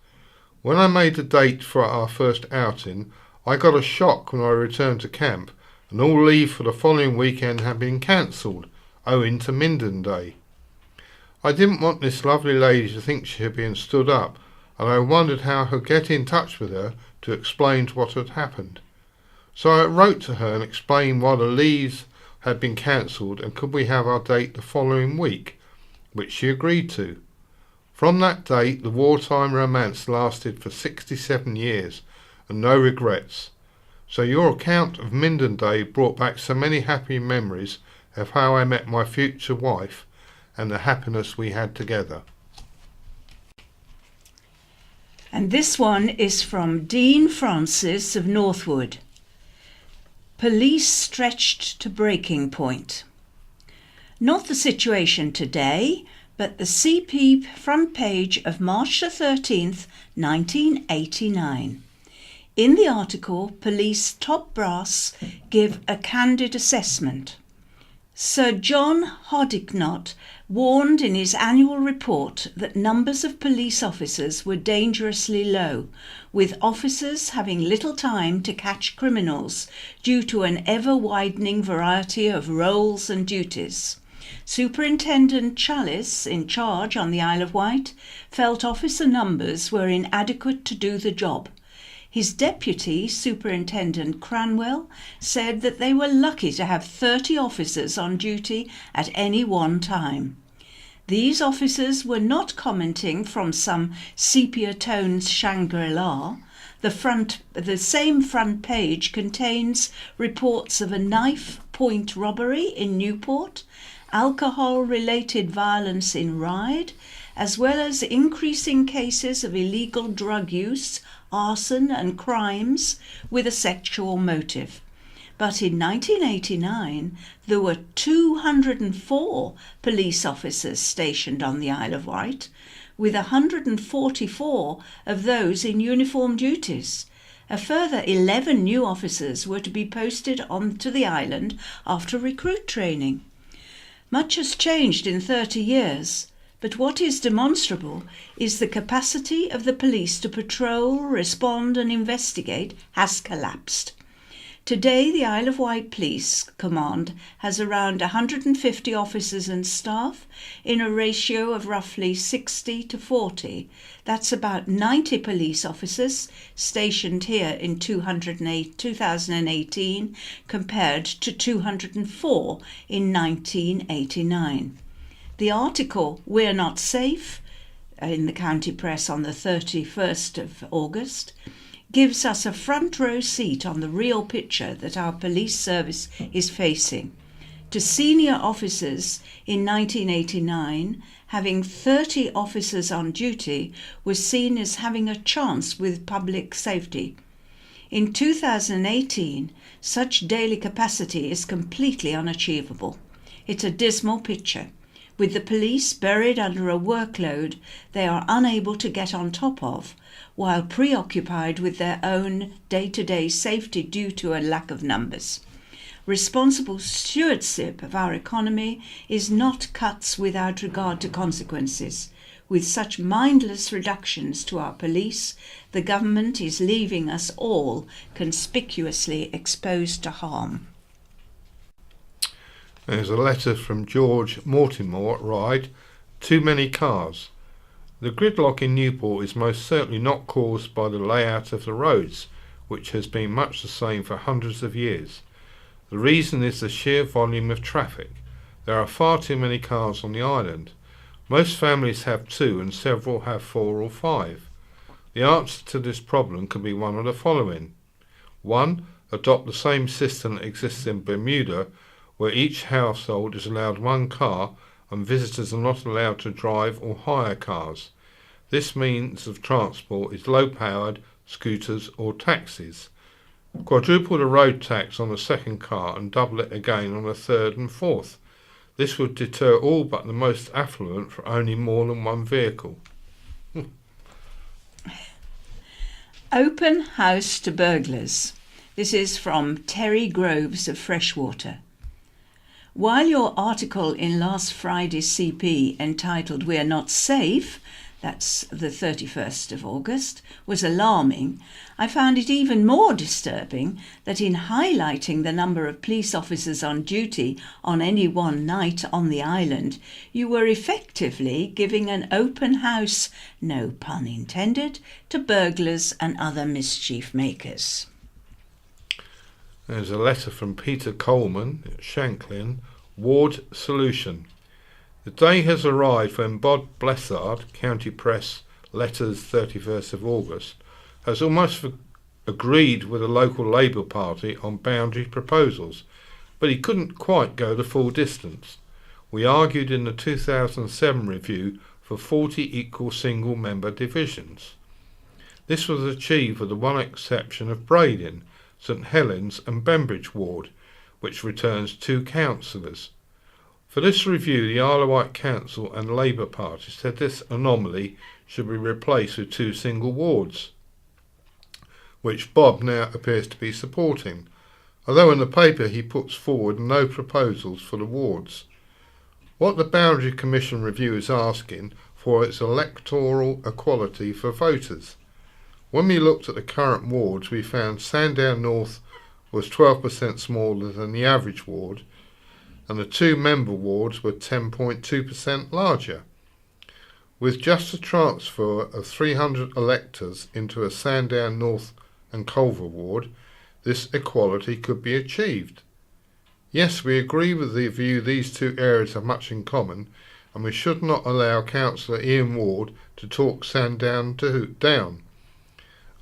When I made the date for our first outing, I got a shock when I returned to camp and all leave for the following weekend had been cancelled, owing to Minden Day. I didn't want this lovely lady to think she had been stood up, and I wondered how I could get in touch with her to explain what had happened. So I wrote to her and explained why the leaves had been cancelled and could we have our date the following week, which she agreed to. From that date the wartime romance lasted for 67 years, and no regrets. So your account of Minden Day brought back so many happy memories of how I met my future wife and the happiness we had together. And this one is from Dean Francis of Northwood. Police stretched to breaking point. Not the situation today, but the CP front page of March the 13th, 1989. In the article, police top brass give a candid assessment. Sir John Hoddinott warned in his annual report that numbers of police officers were dangerously low, with officers having little time to catch criminals due to an ever-widening variety of roles and duties. Superintendent Challis, in charge on the Isle of Wight, felt officer numbers were inadequate to do the job. His deputy, Superintendent Cranwell, said that they were lucky to have 30 officers on duty at any one time. These officers were not commenting from some sepia-toned Shangri-La. The same front page contains reports of a knife point robbery in Newport, alcohol-related violence in Ryde, as well as increasing cases of illegal drug use, arson and crimes with a sexual motive. But in 1989, there were 204 police officers stationed on the Isle of Wight, with 144 of those in uniform duties. A further 11 new officers were to be posted onto the island after recruit training. Much has changed in 30 years. But what is demonstrable is the capacity of the police to patrol, respond and investigate has collapsed. Today, the Isle of Wight Police Command has around 150 officers and staff in a ratio of roughly 60 to 40. That's about 90 police officers stationed here in 2018 compared to 204 in 1989. The article "We're Not Safe" in the county press on the 31st of August gives us a front row seat on the real picture that our police service is facing. To senior officers in 1989, having 30 officers on duty was seen as having a chance with public safety. In 2018, such daily capacity is completely unachievable. It's a dismal picture. With the police buried under a workload they are unable to get on top of, while preoccupied with their own day-to-day safety due to a lack of numbers. Responsible stewardship of our economy is not cuts without regard to consequences. With such mindless reductions to our police, the government is leaving us all conspicuously exposed to harm. There's a letter from George Mortimer at Ryde. Too many cars. The gridlock in Newport is most certainly not caused by the layout of the roads, which has been much the same for hundreds of years. The reason is the sheer volume of traffic. There are far too many cars on the island. Most families have 2 and several have 4 or 5. The answer to this problem can be one of the following. 1. Adopt the same system that exists in Bermuda, where each household is allowed 1 car and visitors are not allowed to drive or hire cars. This means of transport is low-powered scooters or taxis. Quadruple the road tax on the second car and double it again on the third and fourth. This would deter all but the most affluent from owning more than 1 vehicle. Open house to burglars. This is from Terry Groves of Freshwater. While your article in last Friday's CP entitled "We're Not Safe" that's the 31st of August, was alarming, I found it even more disturbing that in highlighting the number of police officers on duty on any one night on the island, you were effectively giving an open house, no pun intended, to burglars and other mischief makers. There's a letter from Peter Coleman at Shanklin, Ward Solution. The day has arrived when Bob Blessard, County Press, Letters 31st of August, has almost agreed with the local Labour Party on boundary proposals, but he couldn't quite go the full distance. We argued in the 2007 review for 40 equal single-member divisions. This was achieved with the one exception of Bradin, St Helens and Bembridge Ward, which returns 2 councillors. For this review, the Isle of Wight Council and Labour Party said this anomaly should be replaced with 2 single wards, which Bob now appears to be supporting, although in the paper he puts forward no proposals for the wards. What the Boundary Commission review is asking for is electoral equality for voters. When we looked at the current wards, we found Sandown North was 12% smaller than the average ward, and the 2 member wards were 10.2% larger. With just a transfer of 300 electors into a Sandown North and Culver ward, this equality could be achieved. Yes, we agree with the view these 2 areas have much in common, and we should not allow Councillor Ian Ward to talk Sandown down.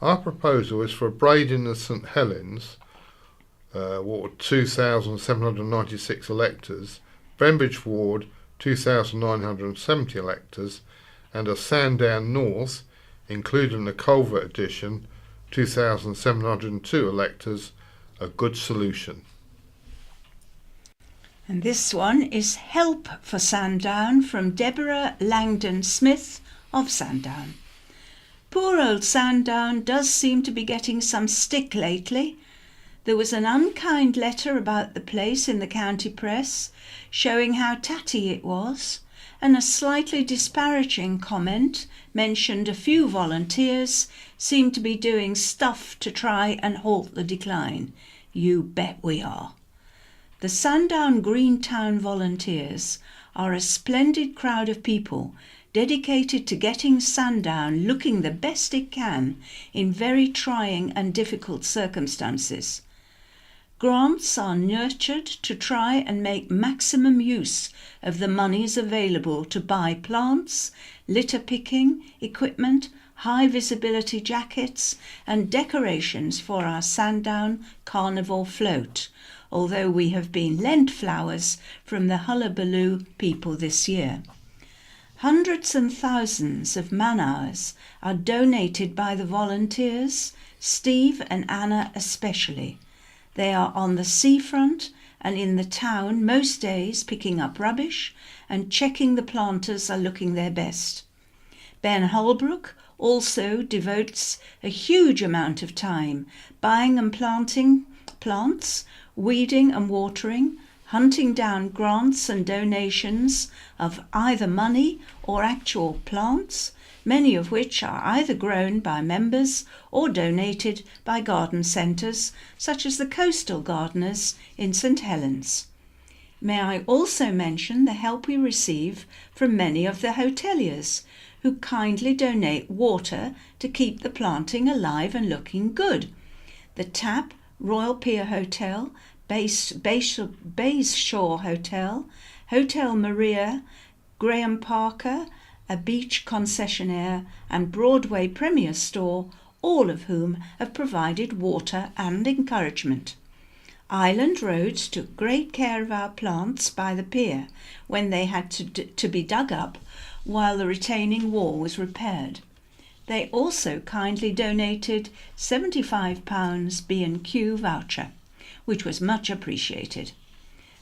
Our proposal is for Bradin and St Helens, Ward 2,796 electors, Bembridge Ward 2,970 electors, and a Sandown North, including the Culver edition, 2,702 electors, a good solution. And this one is Help for Sandown from Deborah Langdon Smith of Sandown. Poor old Sandown does seem to be getting some stick lately. There was an unkind letter about the place in the county press, showing how tatty it was, and a slightly disparaging comment mentioned a few volunteers seem to be doing stuff to try and halt the decline. You bet we are. The Sandown Greentown volunteers are a splendid crowd of people dedicated to getting Sandown looking the best it can in very trying and difficult circumstances. Grants are nurtured to try and make maximum use of the monies available to buy plants, litter picking, equipment, high visibility jackets and decorations for our Sandown Carnival float, although we have been lent flowers from the Hullabaloo people this year. Hundreds and thousands of man-hours are donated by the volunteers, Steve and Anna especially. They are on the seafront and in the town most days picking up rubbish and checking the planters are looking their best. Ben Holbrook also devotes a huge amount of time buying and planting plants, weeding and watering, hunting down grants and donations of either money or actual plants, many of which are either grown by members or donated by garden centres such as the Coastal Gardeners in St Helens. May I also mention the help we receive from many of the hoteliers who kindly donate water to keep the planting alive and looking good. The Tap, Royal Pier Hotel, Bays Shore Hotel, Hotel Maria, Graham Parker, a beach concessionaire and Broadway Premier store, all of whom have provided water and encouragement. Island Roads took great care of our plants by the pier when they had to be dug up while the retaining wall was repaired. They also kindly donated £75 B&Q voucher, which was much appreciated.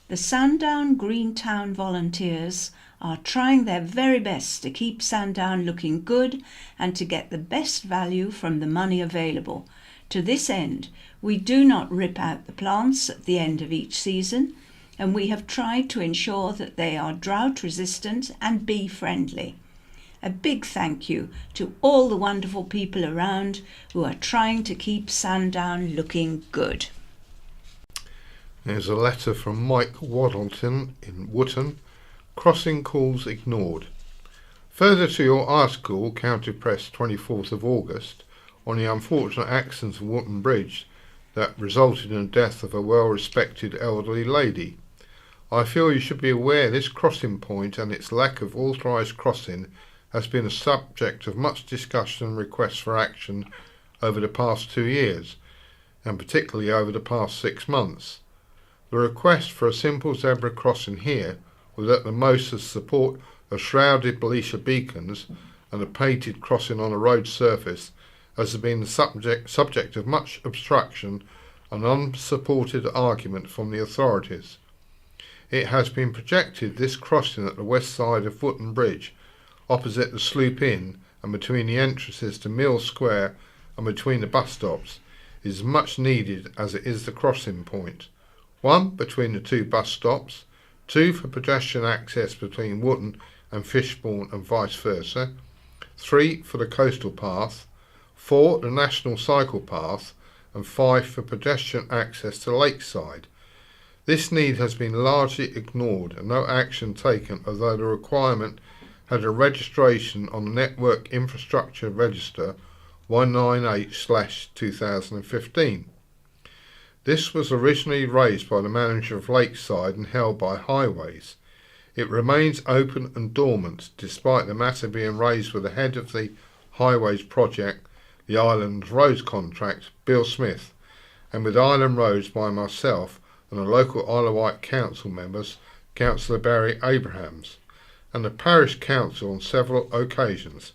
The Sandown Greentown volunteers are trying their very best to keep Sandown looking good and to get the best value from the money available. To this end, we do not rip out the plants at the end of each season, and we have tried to ensure that they are drought resistant and bee friendly. A big thank you to all the wonderful people around who are trying to keep Sandown looking good. There's a letter from Mike Waddleton in Wootton. Crossing calls ignored. Further to your article, County Press 24th of August, on the unfortunate accident of Wootton Bridge that resulted in the death of a well-respected elderly lady, I feel you should be aware this crossing point and its lack of authorised crossing has been a subject of much discussion and requests for action over the past 2 years, and particularly over the past 6 months. The request for a simple zebra crossing here was at the most the support of shrouded Belisha beacons and a painted crossing on a road surface has been the subject of much obstruction and unsupported argument from the authorities. It has been projected this crossing at the west side of Wootton Bridge, opposite the Sloop Inn and between the entrances to Mill Square and between the bus stops, is much needed as it is the crossing point. 1 between the 2 bus stops, 2 for pedestrian access between Wootton and Fishbourne and vice versa, 3 for the coastal path, 4 the national cycle path, and 5 for pedestrian access to Lakeside. This need has been largely ignored and no action taken, although the requirement had a registration on the Network Infrastructure Register 198/2015. This was originally raised by the manager of Lakeside and held by Highways. It remains open and dormant despite the matter being raised with the head of the Highways project, the Island Roads contract, Bill Smith, and with Island Roads by myself and the local Isle of Wight council members, Councillor Barry Abrahams, and the parish council on several occasions.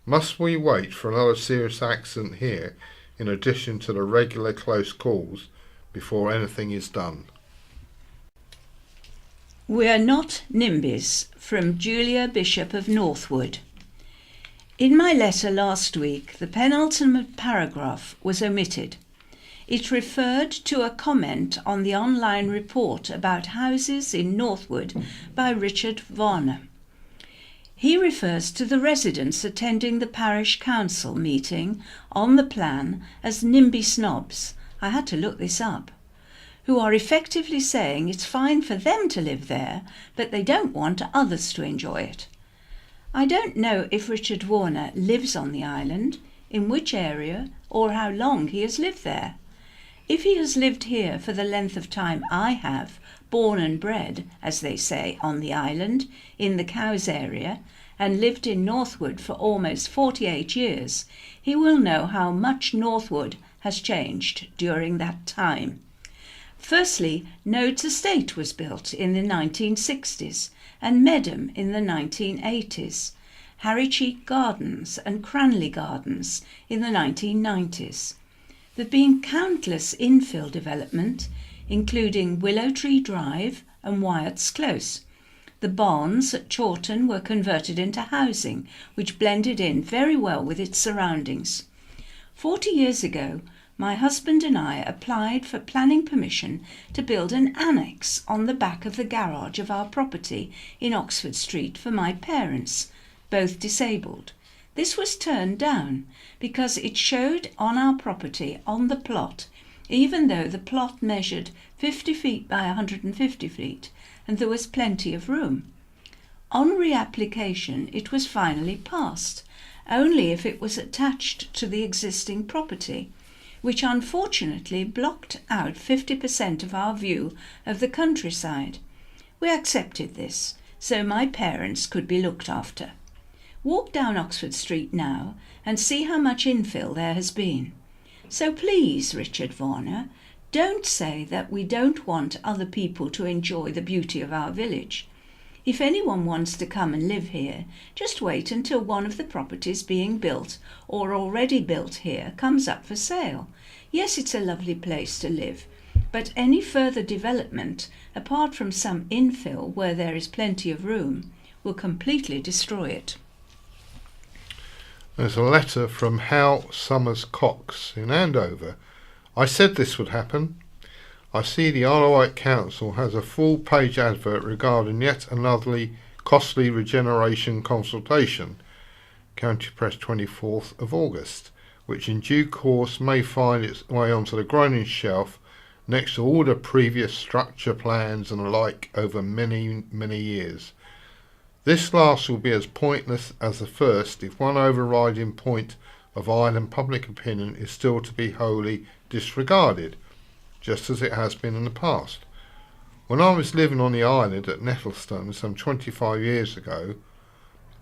Must we wait for another serious accident here, in addition to the regular close calls, before anything is done? We're not NIMBYs, from Julia Bishop of Northwood. In my letter last week, the penultimate paragraph was omitted. It referred to a comment on the online report about houses in Northwood by Richard Varner. He refers to the residents attending the parish council meeting on the plan as NIMBY snobs. I had to look this up. Who are effectively saying it's fine for them to live there, but they don't want others to enjoy it. I don't know if Richard Warner lives on the island, in which area, or how long he has lived there. If he has lived here for the length of time I have, born and bred, as they say, on the island, in the Cowes area, and lived in Northwood for almost 48 years, he will know how much Northwood has changed during that time. Firstly, Nodes Estate was built in the 1960s and Medham in the 1980s, Harrycheek Gardens and Cranley Gardens in the 1990s. There have been countless infill development, including Willow Tree Drive and Wyatt's Close. The barns at Chawton were converted into housing, which blended in very well with its surroundings. 40 years ago, my husband and I applied for planning permission to build an annex on the back of the garage of our property in Oxford Street for my parents, both disabled. This was turned down because it showed on our property on the plot, even though the plot measured 50 feet by 150 feet and there was plenty of room. On reapplication, it was finally passed, only if it was attached to the existing property, which unfortunately blocked out 50% of our view of the countryside. We accepted this, so my parents could be looked after. Walk down Oxford Street now and see how much infill there has been. So please, Richard Varner, don't say that we don't want other people to enjoy the beauty of our village. If anyone wants to come and live here, just wait until one of the properties being built or already built here comes up for sale. Yes, it's a lovely place to live, but any further development, apart from some infill where there is plenty of room, will completely destroy it. There's a letter from Hal Summers Cox in Andover. I said this would happen. I see the Isle of Wight Council has a full-page advert regarding yet another costly regeneration consultation, County Press 24th of August, which in due course may find its way onto the grinding shelf next to all the previous structure plans and the like over many, many years. This last will be as pointless as the first if one overriding point of island public opinion is still to be wholly disregarded, just as it has been in the past. When I was living on the island at Nettlestone some 25 years ago,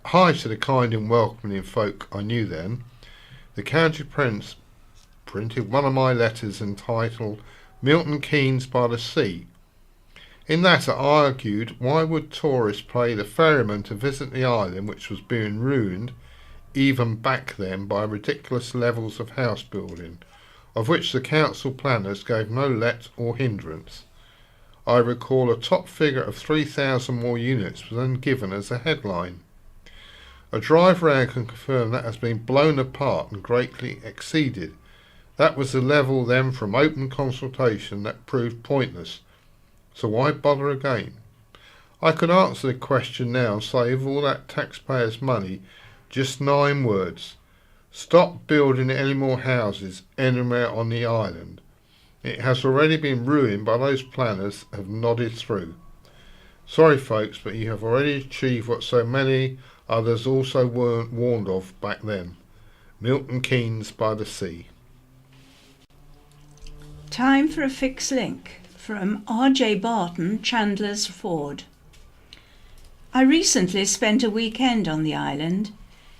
hi to the kind and welcoming folk I knew then, the County Press printed one of my letters entitled Milton Keynes by the Sea. In that I argued why would tourists pay the ferryman to visit the island which was being ruined even back then by ridiculous levels of house building, of which the council planners gave no let or hindrance. I recall a top figure of 3,000 more units was then given as a headline. A drive round can confirm that has been blown apart and greatly exceeded. That was the level then from open consultation that proved pointless. So why bother again? I could answer the question now and save all that taxpayers' money, just 9 words. Stop building any more houses anywhere on the island. It has already been ruined by those planners have nodded through. Sorry folks, but you have already achieved what so many others also weren't warned of back then. Milton Keynes by the Sea. Time for a fixed link from R.J. Barton, Chandler's Ford. I recently spent a weekend on the island.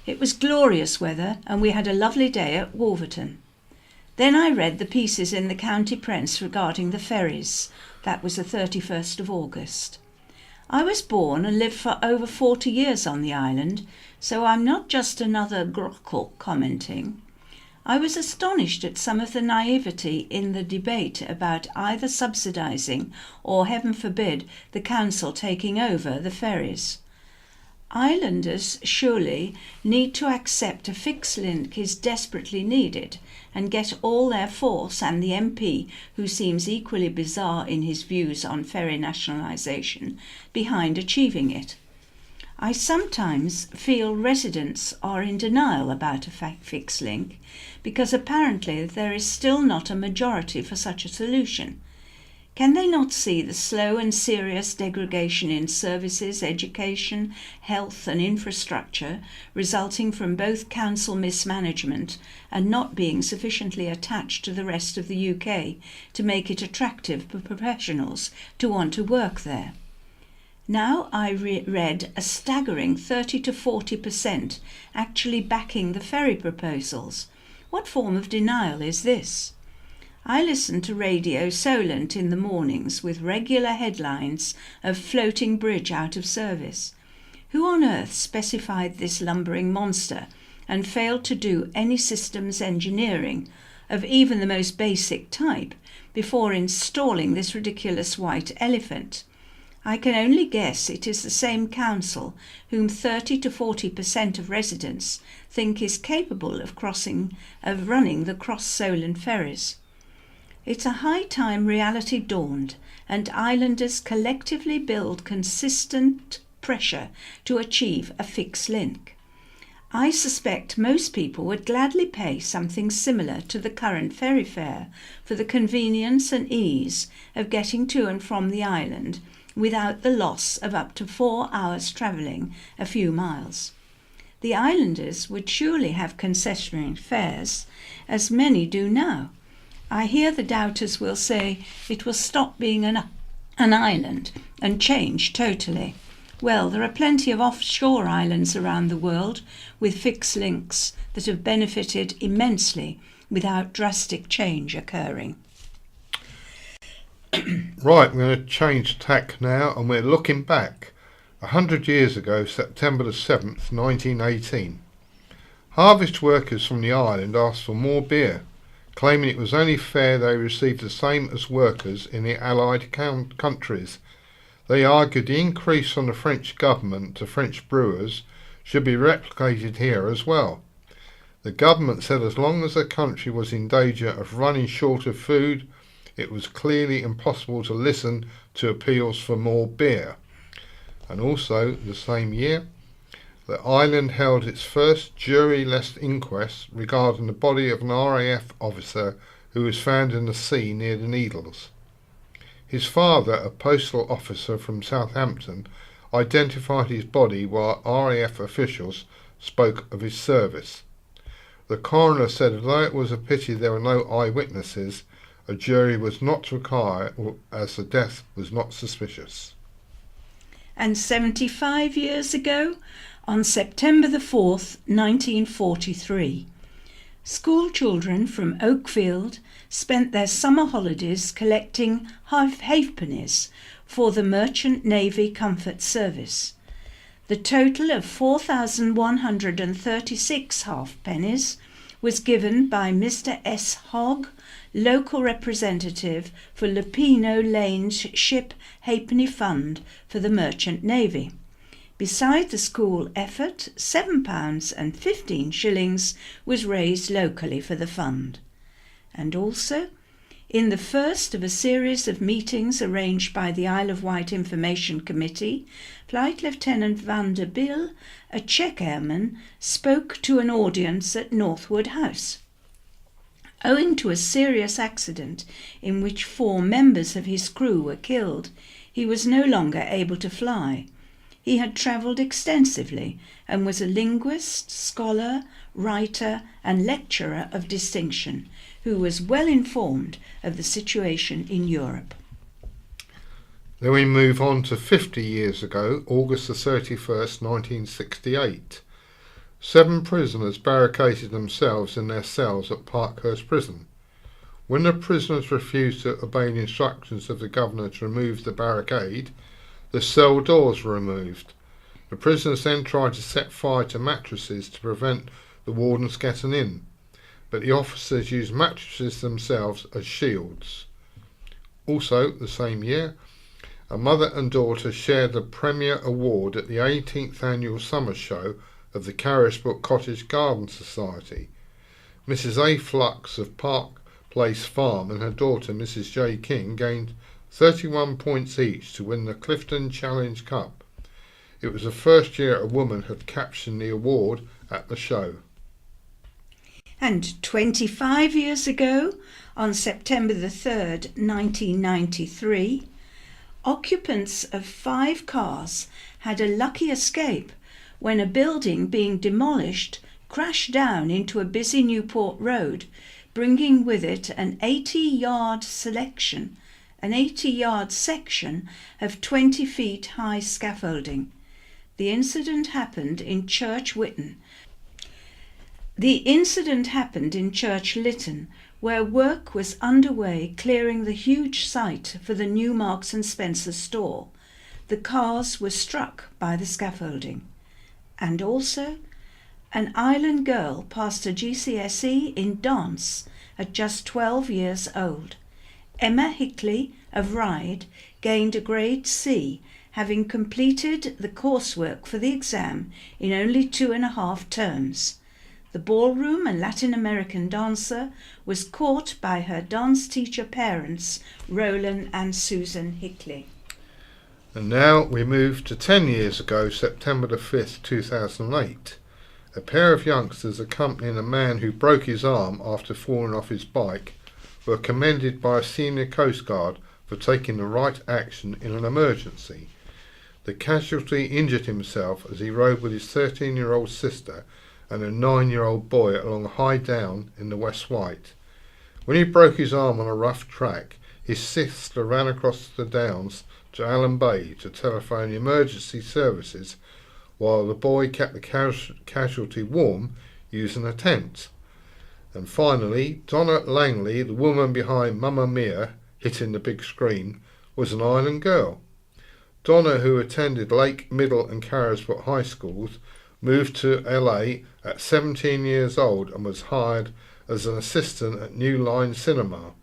It was glorious weather and we had a lovely day at Wolverton. Then I read the pieces in the County Press regarding the ferries. That was the 31st of August. I was born and lived for over 40 years on the island, so I'm not just another grockle commenting. I was astonished at some of the naivety in the debate about either subsidising or, heaven forbid, the council taking over the ferries. Islanders surely need to accept a fixed link is desperately needed and get all their force and the MP, who seems equally bizarre in his views on ferry nationalisation, behind achieving it. I sometimes feel residents are in denial about a fixed link because apparently there is still not a majority for such a solution. Can they not see the slow and serious degradation in services, education, health and infrastructure resulting from both council mismanagement and not being sufficiently attached to the rest of the UK to make it attractive for professionals to want to work there? Now I read a staggering 30 to 40% actually backing the ferry proposals. What form of denial is this? I listen to Radio Solent in the mornings with regular headlines of floating bridge out of service. Who on earth specified this lumbering monster and failed to do any systems engineering of even the most basic type before installing this ridiculous white elephant? I can only guess it is the same council whom 30 to 40% of residents think is capable of running the cross-Solent ferries. It's a high time reality dawned and islanders collectively build consistent pressure to achieve a fixed link. I suspect most people would gladly pay something similar to the current ferry fare for the convenience and ease of getting to and from the island without the loss of up to 4 hours travelling a few miles. The islanders would surely have concessionary fares, as many do now. I hear the doubters will say it will stop being an island and change totally. Well, there are plenty of offshore islands around the world with fixed links that have benefited immensely without drastic change occurring. Right, we're going to change tack now and we're looking back. 100 years ago, September the 7th, 1918. Harvest workers from the island asked for more beer, claiming it was only fair they received the same as workers in the Allied countries. They argued the increase from the French government to French brewers should be replicated here as well. The government said as long as the country was in danger of running short of food, it was clearly impossible to listen to appeals for more beer. And also the same year, the island held its first jury-less inquest regarding the body of an RAF officer who was found in the sea near the Needles. His father, a postal officer from Southampton, identified his body while RAF officials spoke of his service. The coroner said although it was a pity there were no eyewitnesses, a jury was not required as the death was not suspicious. And 75 years ago, on September the 4th, 1943, school children from Oakfield spent their summer holidays collecting halfpennies for the Merchant Navy Comfort Service. The total of 4,136 halfpennies was given by Mr. S. Hogg, local representative for Lupino Lane's Ship Halfpenny Fund for the Merchant Navy. Beside the school effort, £7.15 was raised locally for the fund. And also, in the first of a series of meetings arranged by the Isle of Wight Information Committee, Flight Lieutenant van der Bill, a Czech airman, spoke to an audience at Northwood House. Owing to a serious accident in which 4 members of his crew were killed, he was no longer able to fly. He had travelled extensively and was a linguist, scholar, writer and lecturer of distinction, who was well informed of the situation in Europe. Then we move on to 50 years ago, August the 31st, 1968. 7 prisoners barricaded themselves in their cells at Parkhurst Prison. When the prisoners refused to obey the instructions of the governor to remove the barricade, the cell doors were removed. The prisoners then tried to set fire to mattresses to prevent the wardens getting in, but the officers used mattresses themselves as shields. Also, the same year, a mother and daughter shared the Premier Award at the 18th Annual Summer Show of the Carisbrooke Cottage Garden Society. Mrs. A. Flux of Park Place Farm and her daughter Mrs. J. King gained 31 points each to win the Clifton Challenge Cup. It was the first year a woman had captured the award at the show. And 25 years ago, on September the 3rd, 1993, occupants of 5 cars had a lucky escape when a building being demolished crashed down into a busy Newport road, bringing with it an 80-yard section of 20 feet high scaffolding. The incident happened in Church Lytton, where work was underway clearing the huge site for the new Marks and Spencer store. The cars were struck by the scaffolding. And also, an island girl passed her GCSE in dance at just 12 years old. Emma Hickley of Ryde gained a grade C, having completed the coursework for the exam in only 2.5 terms. The ballroom and Latin American dancer was caught by her dance teacher parents, Roland and Susan Hickley. And now we move to 10 years ago, September the 5th, 2008. A pair of youngsters accompanying a man who broke his arm after falling off his bike were commended by a senior Coast Guard for taking the right action in an emergency. The casualty injured himself as he rode with his 13-year-old sister and a 9-year-old boy along High Down in the West Wight. When he broke his arm on a rough track, his sister ran across the downs to Allen Bay to telephone the emergency services while the boy kept the casualty warm using a tent. And finally, Donna Langley, the woman behind Mamma Mia, hitting the big screen, was an island girl. Donna, who attended Lake, Middle and Carisbrooke High Schools, moved to LA at 17 years old and was hired as an assistant at New Line Cinema.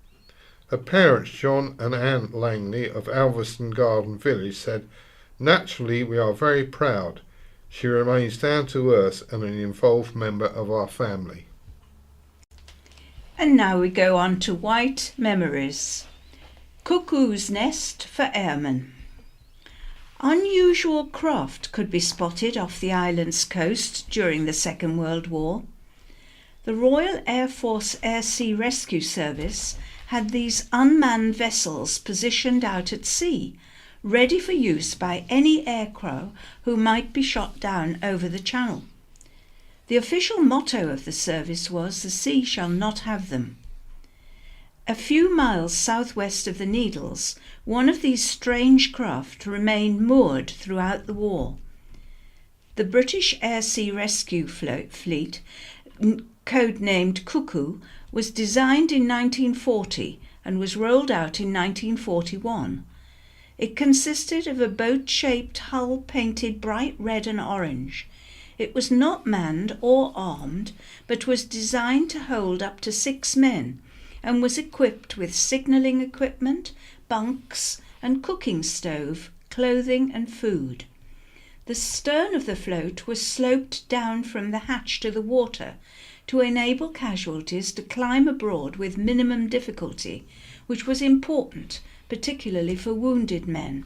Her parents, John and Anne Langley of Alveston Garden Village, said, "Naturally, we are very proud. She remains down to earth and an involved member of our family." And now we go on to Wight Memories. Cuckoo's Nest for Airmen. Unusual craft could be spotted off the island's coast during the Second World War. The Royal Air Force Air Sea Rescue Service had these unmanned vessels positioned out at sea, ready for use by any aircraft who might be shot down over the channel. The official motto of the service was, "The sea shall not have them." A few miles southwest of the Needles, one of these strange craft remained moored throughout the war. The British Air Sea Rescue Fleet, codenamed Cuckoo, was designed in 1940 and was rolled out in 1941. It consisted of a boat-shaped hull painted bright red and orange. It was not manned or armed, but was designed to hold up to 6 men, and was equipped with signalling equipment, bunks, and cooking stove, clothing and food. The stern of the float was sloped down from the hatch to the water to enable casualties to climb aboard with minimum difficulty, which was important, particularly for wounded men.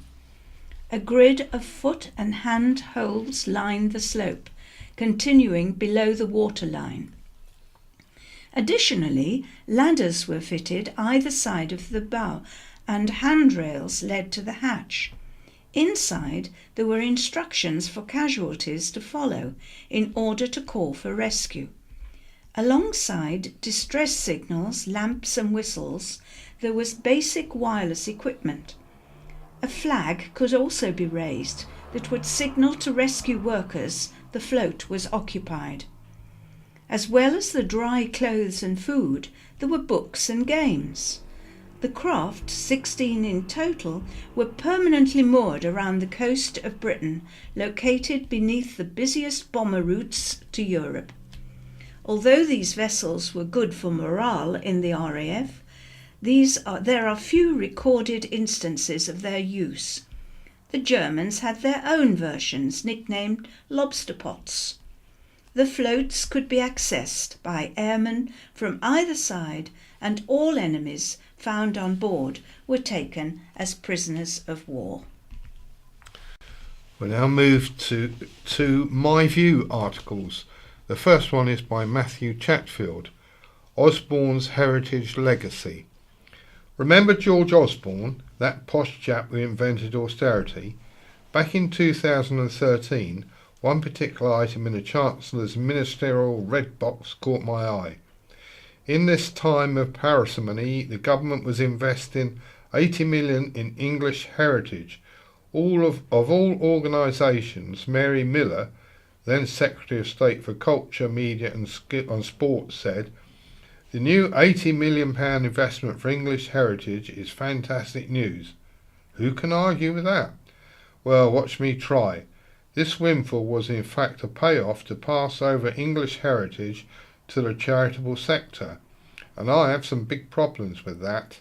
A grid of foot and hand holes lined the slope, continuing below the waterline. Additionally, ladders were fitted either side of the bow, and handrails led to the hatch. Inside, there were instructions for casualties to follow in order to call for rescue. Alongside distress signals, lamps and whistles, there was basic wireless equipment. A flag could also be raised that would signal to rescue workers the float was occupied. As well as the dry clothes and food, there were books and games. The craft, 16 in total, were permanently moored around the coast of Britain, located beneath the busiest bomber routes to Europe. Although these vessels were good for morale in the RAF, there are few recorded instances of their use. The Germans had their own versions, nicknamed lobster pots. The floats could be accessed by airmen from either side, and all enemies found on board were taken as prisoners of war. We'll now move to two My View articles. The first one is by Matthew Chatfield, Osborne's Heritage Legacy. Remember George Osborne, that posh chap who invented austerity? Back in 2013, one particular item in the Chancellor's ministerial red box caught my eye. In this time of parsimony, the government was investing 80 million in English heritage. Of all organisations, Mary Miller, then Secretary of State for Culture, Media and Sport, said, "The new £80 million investment for English heritage is fantastic news." Who can argue with that? Well, watch me try. This windfall was in fact a payoff to pass over English heritage to the charitable sector, and I have some big problems with that.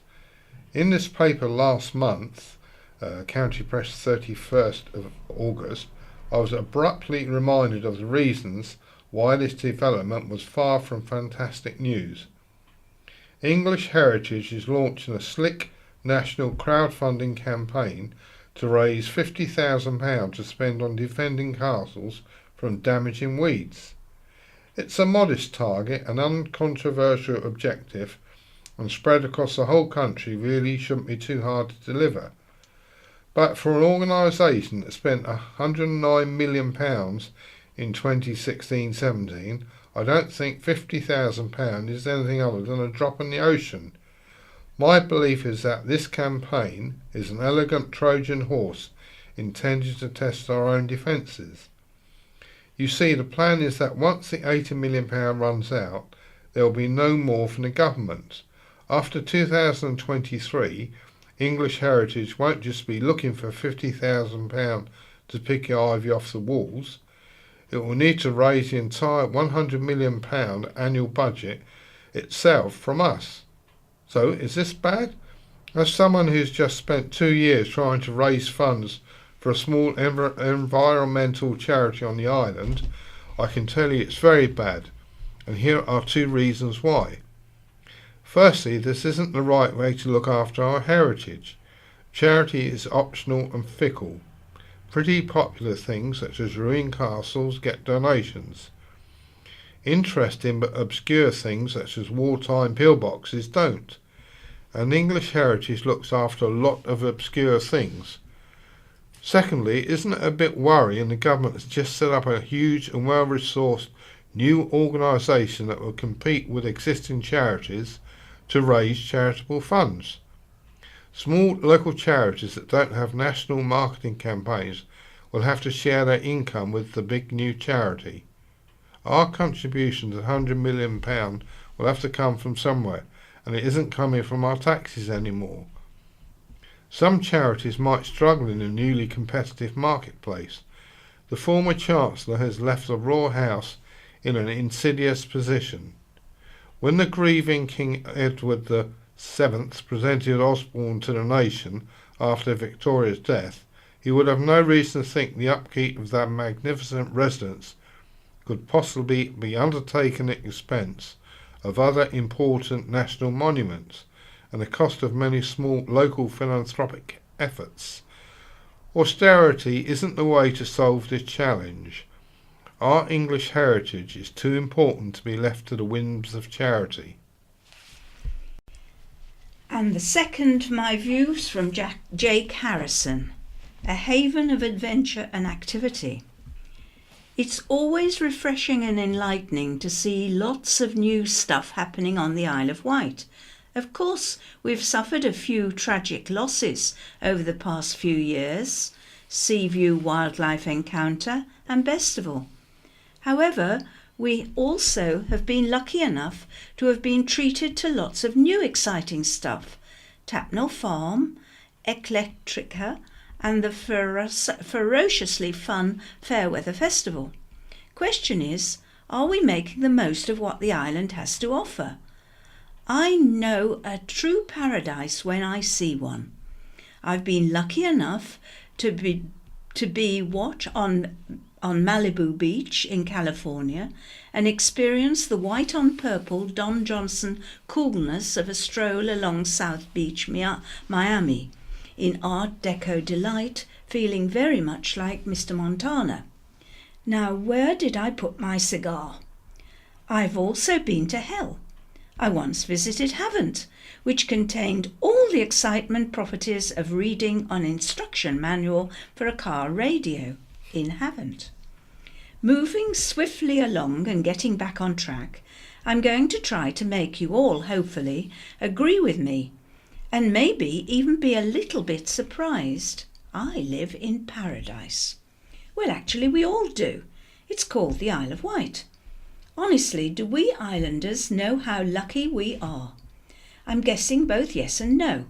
In this paper last month, County Press 31st of August, I was abruptly reminded of the reasons why this development was far from fantastic news. English Heritage is launching a slick national crowdfunding campaign to raise £50,000 to spend on defending castles from damaging weeds. It's a modest target, an uncontroversial objective, and spread across the whole country really shouldn't be too hard to deliver. But for an organisation that spent £109 million in 2016-17, I don't think £50,000 is anything other than a drop in the ocean. My belief is that this campaign is an elegant Trojan horse intended to test our own defences. You see, the plan is that once the £80 million runs out, there will be no more from the government. After 2023, English Heritage won't just be looking for £50,000 to pick your ivy off the walls. It will need to raise the entire £100 million annual budget itself from us. So, is this bad? As someone who's just spent 2 years trying to raise funds for a small environmental charity on the island, I can tell you it's very bad, and here are 2 reasons why. Firstly, this isn't the right way to look after our heritage. Charity is optional and fickle. Pretty popular things such as ruined castles get donations. Interesting but obscure things such as wartime pillboxes don't. And English Heritage looks after a lot of obscure things. Secondly, isn't it a bit worrying the government has just set up a huge and well-resourced new organisation that will compete with existing charities to raise charitable funds? Small local charities that don't have national marketing campaigns will have to share their income with the big new charity. Our contribution to £100 million will have to come from somewhere, and it isn't coming from our taxes anymore. Some charities might struggle in a newly competitive marketplace. The former Chancellor has left the Royal House in an insidious position. When the grieving King Edward VII presented Osborne to the nation after Victoria's death, he would have no reason to think the upkeep of that magnificent residence could possibly be undertaken at the expense of other important national monuments and the cost of many small local philanthropic efforts. Austerity isn't the way to solve this challenge. Our English heritage is too important to be left to the whims of charity. And the second, my views from Jake Harrison, a haven of adventure and activity. It's always refreshing and enlightening to see lots of new stuff happening on the Isle of Wight. Of course, we've suffered a few tragic losses over the past few years, Seaview Wildlife Encounter and Bestival. However, we also have been lucky enough to have been treated to lots of new exciting stuff, Tapnell Farm, Eclectrica and the ferociously fun Fairweather Festival. Question is, are we making the most of what the island has to offer? I know a true paradise when I see one. I've been lucky enough to be on Malibu Beach in California and experience the white on purple Don Johnson coolness of a stroll along South Beach, Miami, in Art Deco delight, feeling very much like Mr. Montana. Now, where did I put my cigar? I've also been to hell. I once visited Havant, which contained all the excitement properties of reading an instruction manual for a car radio in Havant. Moving swiftly along and getting back on track, I'm going to try to make you all, hopefully, agree with me, and maybe even be a little bit surprised. I live in paradise. Well, actually, we all do. It's called the Isle of Wight. Honestly, do we islanders know how lucky we are? I'm guessing both yes and no.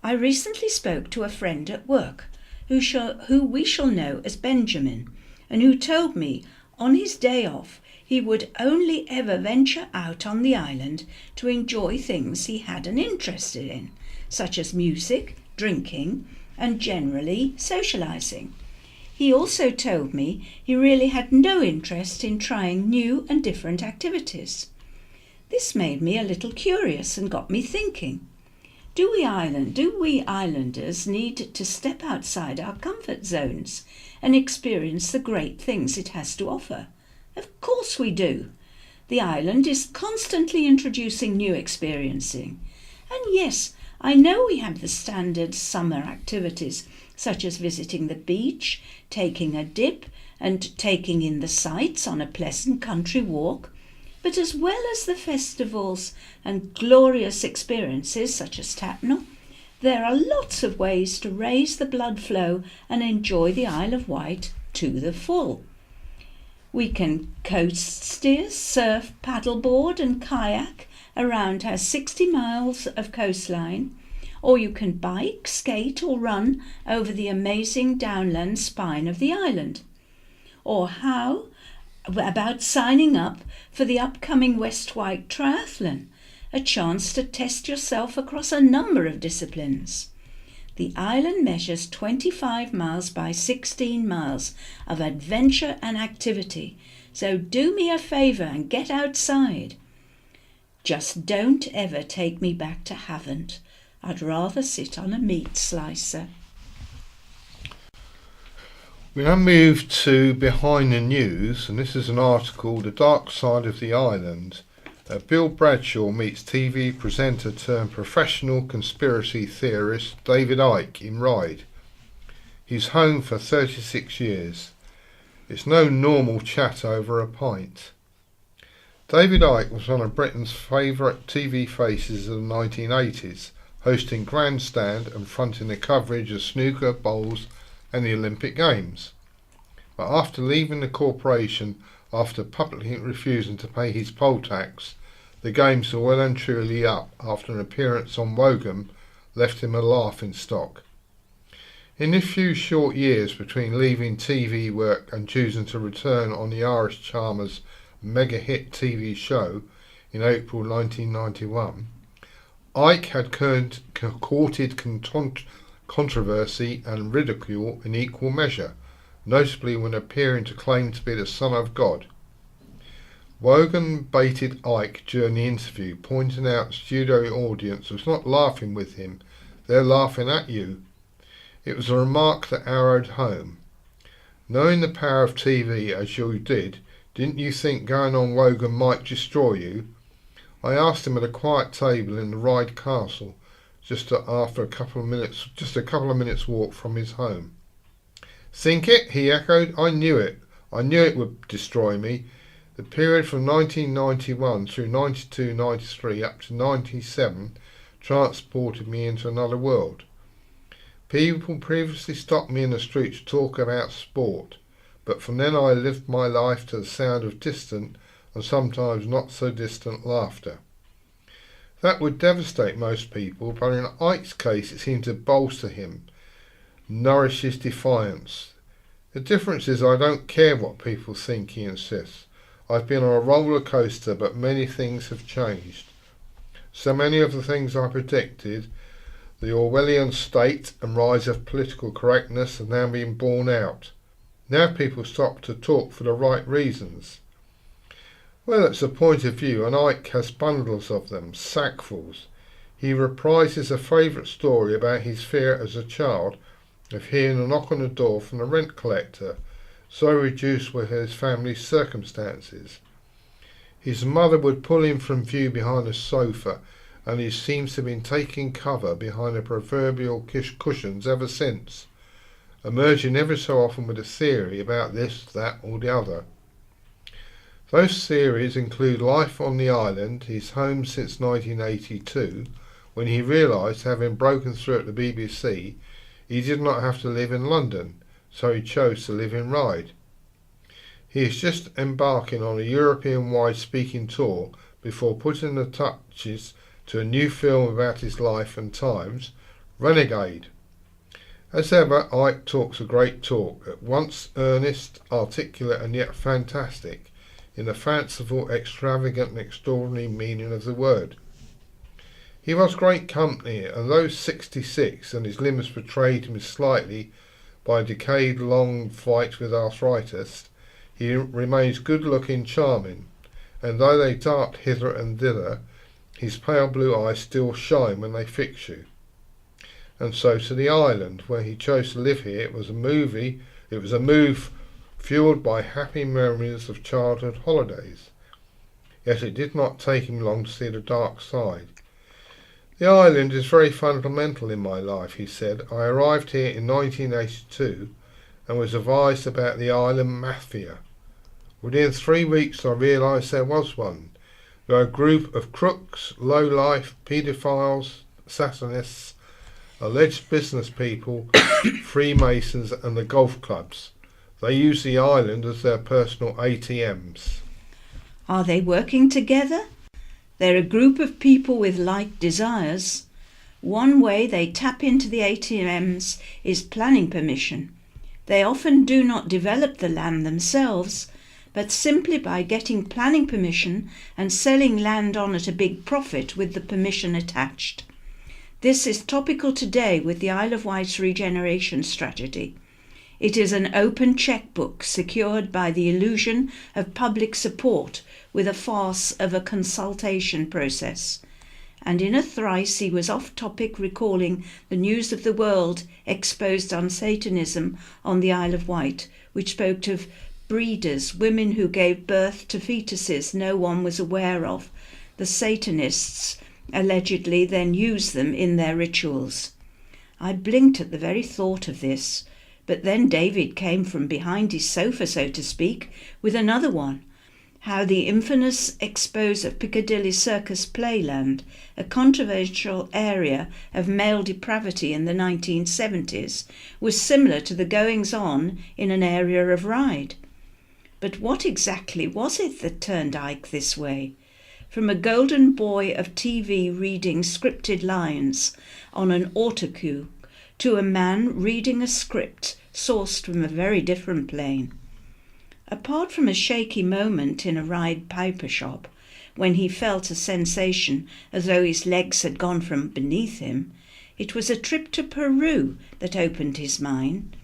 I recently spoke to a friend at work, who we shall know as Benjamin, and who told me on his day off he would only ever venture out on the island to enjoy things he had an interest in, such as music, drinking, and generally socialising. He also told me he really had no interest in trying new and different activities. This made me a little curious and got me thinking. Do we islanders need to step outside our comfort zones and experience the great things it has to offer? Of course we do. The island is constantly introducing new experiencing. And yes, I know we have the standard summer activities such as visiting the beach, taking a dip and taking in the sights on a pleasant country walk, but as well as the festivals and glorious experiences such as Tapnell, there are lots of ways to raise the blood flow and enjoy the Isle of Wight to the full. We can coast steer, surf, paddleboard and kayak around our 60 miles of coastline, or you can bike, skate or run over the amazing downland spine of the island. Or how about signing up for the upcoming West Wight Triathlon, a chance to test yourself across a number of disciplines? The island measures 25 miles by 16 miles of adventure and activity, so do me a favour and get outside. Just don't ever take me back to Havant. I'd rather sit on a meat slicer. We now move to Behind the News, and this is an article, The Dark Side of the Island. Bill Bradshaw meets TV presenter turned professional conspiracy theorist David Icke in Ryde. He's home for 36 years. It's no normal chat over a pint. David Icke was one of Britain's favourite TV faces of the 1980s, hosting Grandstand and fronting the coverage of snooker, bowls and the Olympic Games. But after leaving the corporation after publicly refusing to pay his poll tax, the games were well and truly up after an appearance on Wogan left him a laughing stock. In the few short years between leaving TV work and choosing to return on the Irish Charmer's mega-hit TV show in April 1991, Icke had courted controversy and ridicule in equal measure, notably when appearing to claim to be the Son of God. Wogan baited Icke during the interview, pointing out the studio audience was not laughing with him, they're laughing at you. It was a remark that arrowed home. Knowing the power of TV as you did, didn't you think going on Wogan might destroy you? I asked him at a quiet table in the Ryde Castle, just a couple of minutes walk from his home. Think it? He echoed. I knew it. I knew it would destroy me. The period from 1991 through 92, 93 up to 97 transported me into another world. People previously stopped me in the street to talk about sport, but from then I lived my life to the sound of distant and sometimes not so distant laughter. That would devastate most people, but in Icke's case it seemed to bolster him, nourish his defiance. The difference is I don't care what people think, he insists. I've been on a roller coaster, but many things have changed. So many of the things I predicted, the Orwellian state and rise of political correctness, have now been borne out. Now people stop to talk for the right reasons. Well, it's a point of view, and Icke has bundles of them, sackfuls. He reprises a favourite story about his fear as a child of hearing a knock on the door from the rent collector, so reduced were his family's circumstances. His mother would pull him from view behind a sofa, and he seems to have been taking cover behind the proverbial cushions ever since, emerging every so often with a theory about this, that or the other. Those theories include life on the island, his home since 1982, when he realised, having broken through at the BBC, he did not have to live in London, so he chose to live in Ryde. He is just embarking on a European-wide speaking tour before putting the touches to a new film about his life and times, Renegade. As ever, Icke talks a great talk, at once earnest, articulate and yet fantastic, in the fanciful, extravagant and extraordinary meaning of the word. He was great company, and though 66 and his limbs betrayed him slightly by a decade-long fight with arthritis, he remains good-looking, charming, and though they dart hither and thither, his pale blue eyes still shine when they fix you. And so to the island, where he chose to live here. It was a move fueled by happy memories of childhood holidays. Yet it did not take him long to see the dark side. The island is very fundamental in my life, he said. I arrived here in 1982 and was advised about the island mafia. Within 3 weeks I realised there was one. There are a group of crooks, low-life, paedophiles, assassinists, alleged business people, Freemasons and the golf clubs. They use the island as their personal ATMs. Are they working together? They're a group of people with like desires. One way they tap into the ATMs is planning permission. They often do not develop the land themselves, but simply by getting planning permission and selling land on at a big profit with the permission attached. This is topical today with the Isle of Wight's regeneration strategy. It is an open checkbook secured by the illusion of public support with a farce of a consultation process. and in a thrice he was off topic, recalling the news of the world exposed on Satanism on the Isle of Wight, which spoke of breeders, women who gave birth to fetuses no one was aware of. The Satanists allegedly then used them in their rituals. I blinked at the very thought of this, but then David came from behind his sofa, so to speak, with another one. How the infamous expose of Piccadilly Circus Playland, a controversial area of male depravity in the 1970s, was similar to the goings-on in an area of Ryde. But what exactly was it that turned Ike this way? From a golden boy of TV reading scripted lines on an autocue to a man reading a script sourced from a very different plane. Apart from a shaky moment in a Ryde piper shop, when he felt a sensation as though his legs had gone from beneath him, it was a trip to Peru that opened his mind.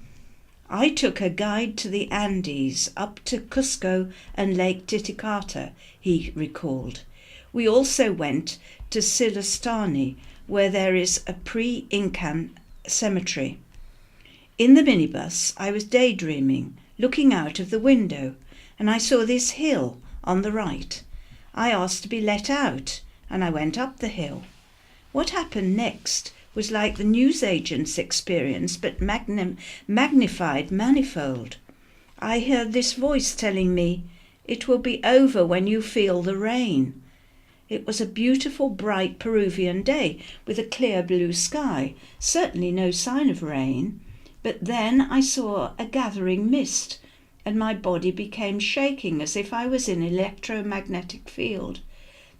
I took a guide to the Andes, up to Cusco and Lake Titicaca, he recalled. We also went to Silastani, where there is a pre-Incan cemetery. In the minibus, I was daydreaming, looking out of the window, and I saw this hill on the right. I asked to be let out, and I went up the hill. What happened next was like the newsagent's experience, but magnified manifold. I heard this voice telling me, "It will be over when you feel the rain." It was a beautiful, bright Peruvian day with a clear blue sky, certainly no sign of rain. But then I saw a gathering mist, and my body became shaking as if I was in an electromagnetic field.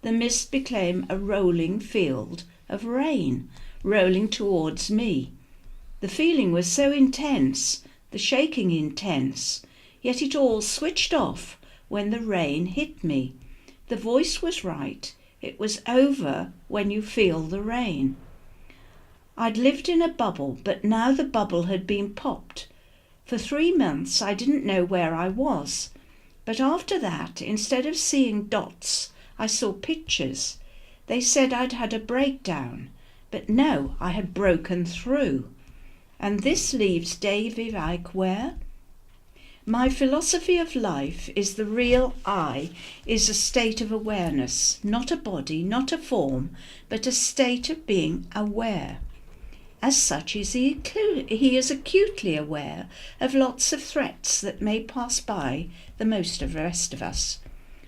The mist became a rolling field of rain, rolling towards me. The feeling was so intense, the shaking intense, yet it all switched off when the rain hit me. The voice was right. It was over when you feel the rain. I'd lived in a bubble, but now the bubble had been popped. For 3 months I didn't know where I was. But after that, instead of seeing dots, I saw pictures. They said I'd had a breakdown, but no, I had broken through. And this leaves David Icke where? My philosophy of life is the real I is a state of awareness, not a body, not a form, but a state of being aware. As such, he is acutely aware of lots of threats that may pass by the most of the rest of us.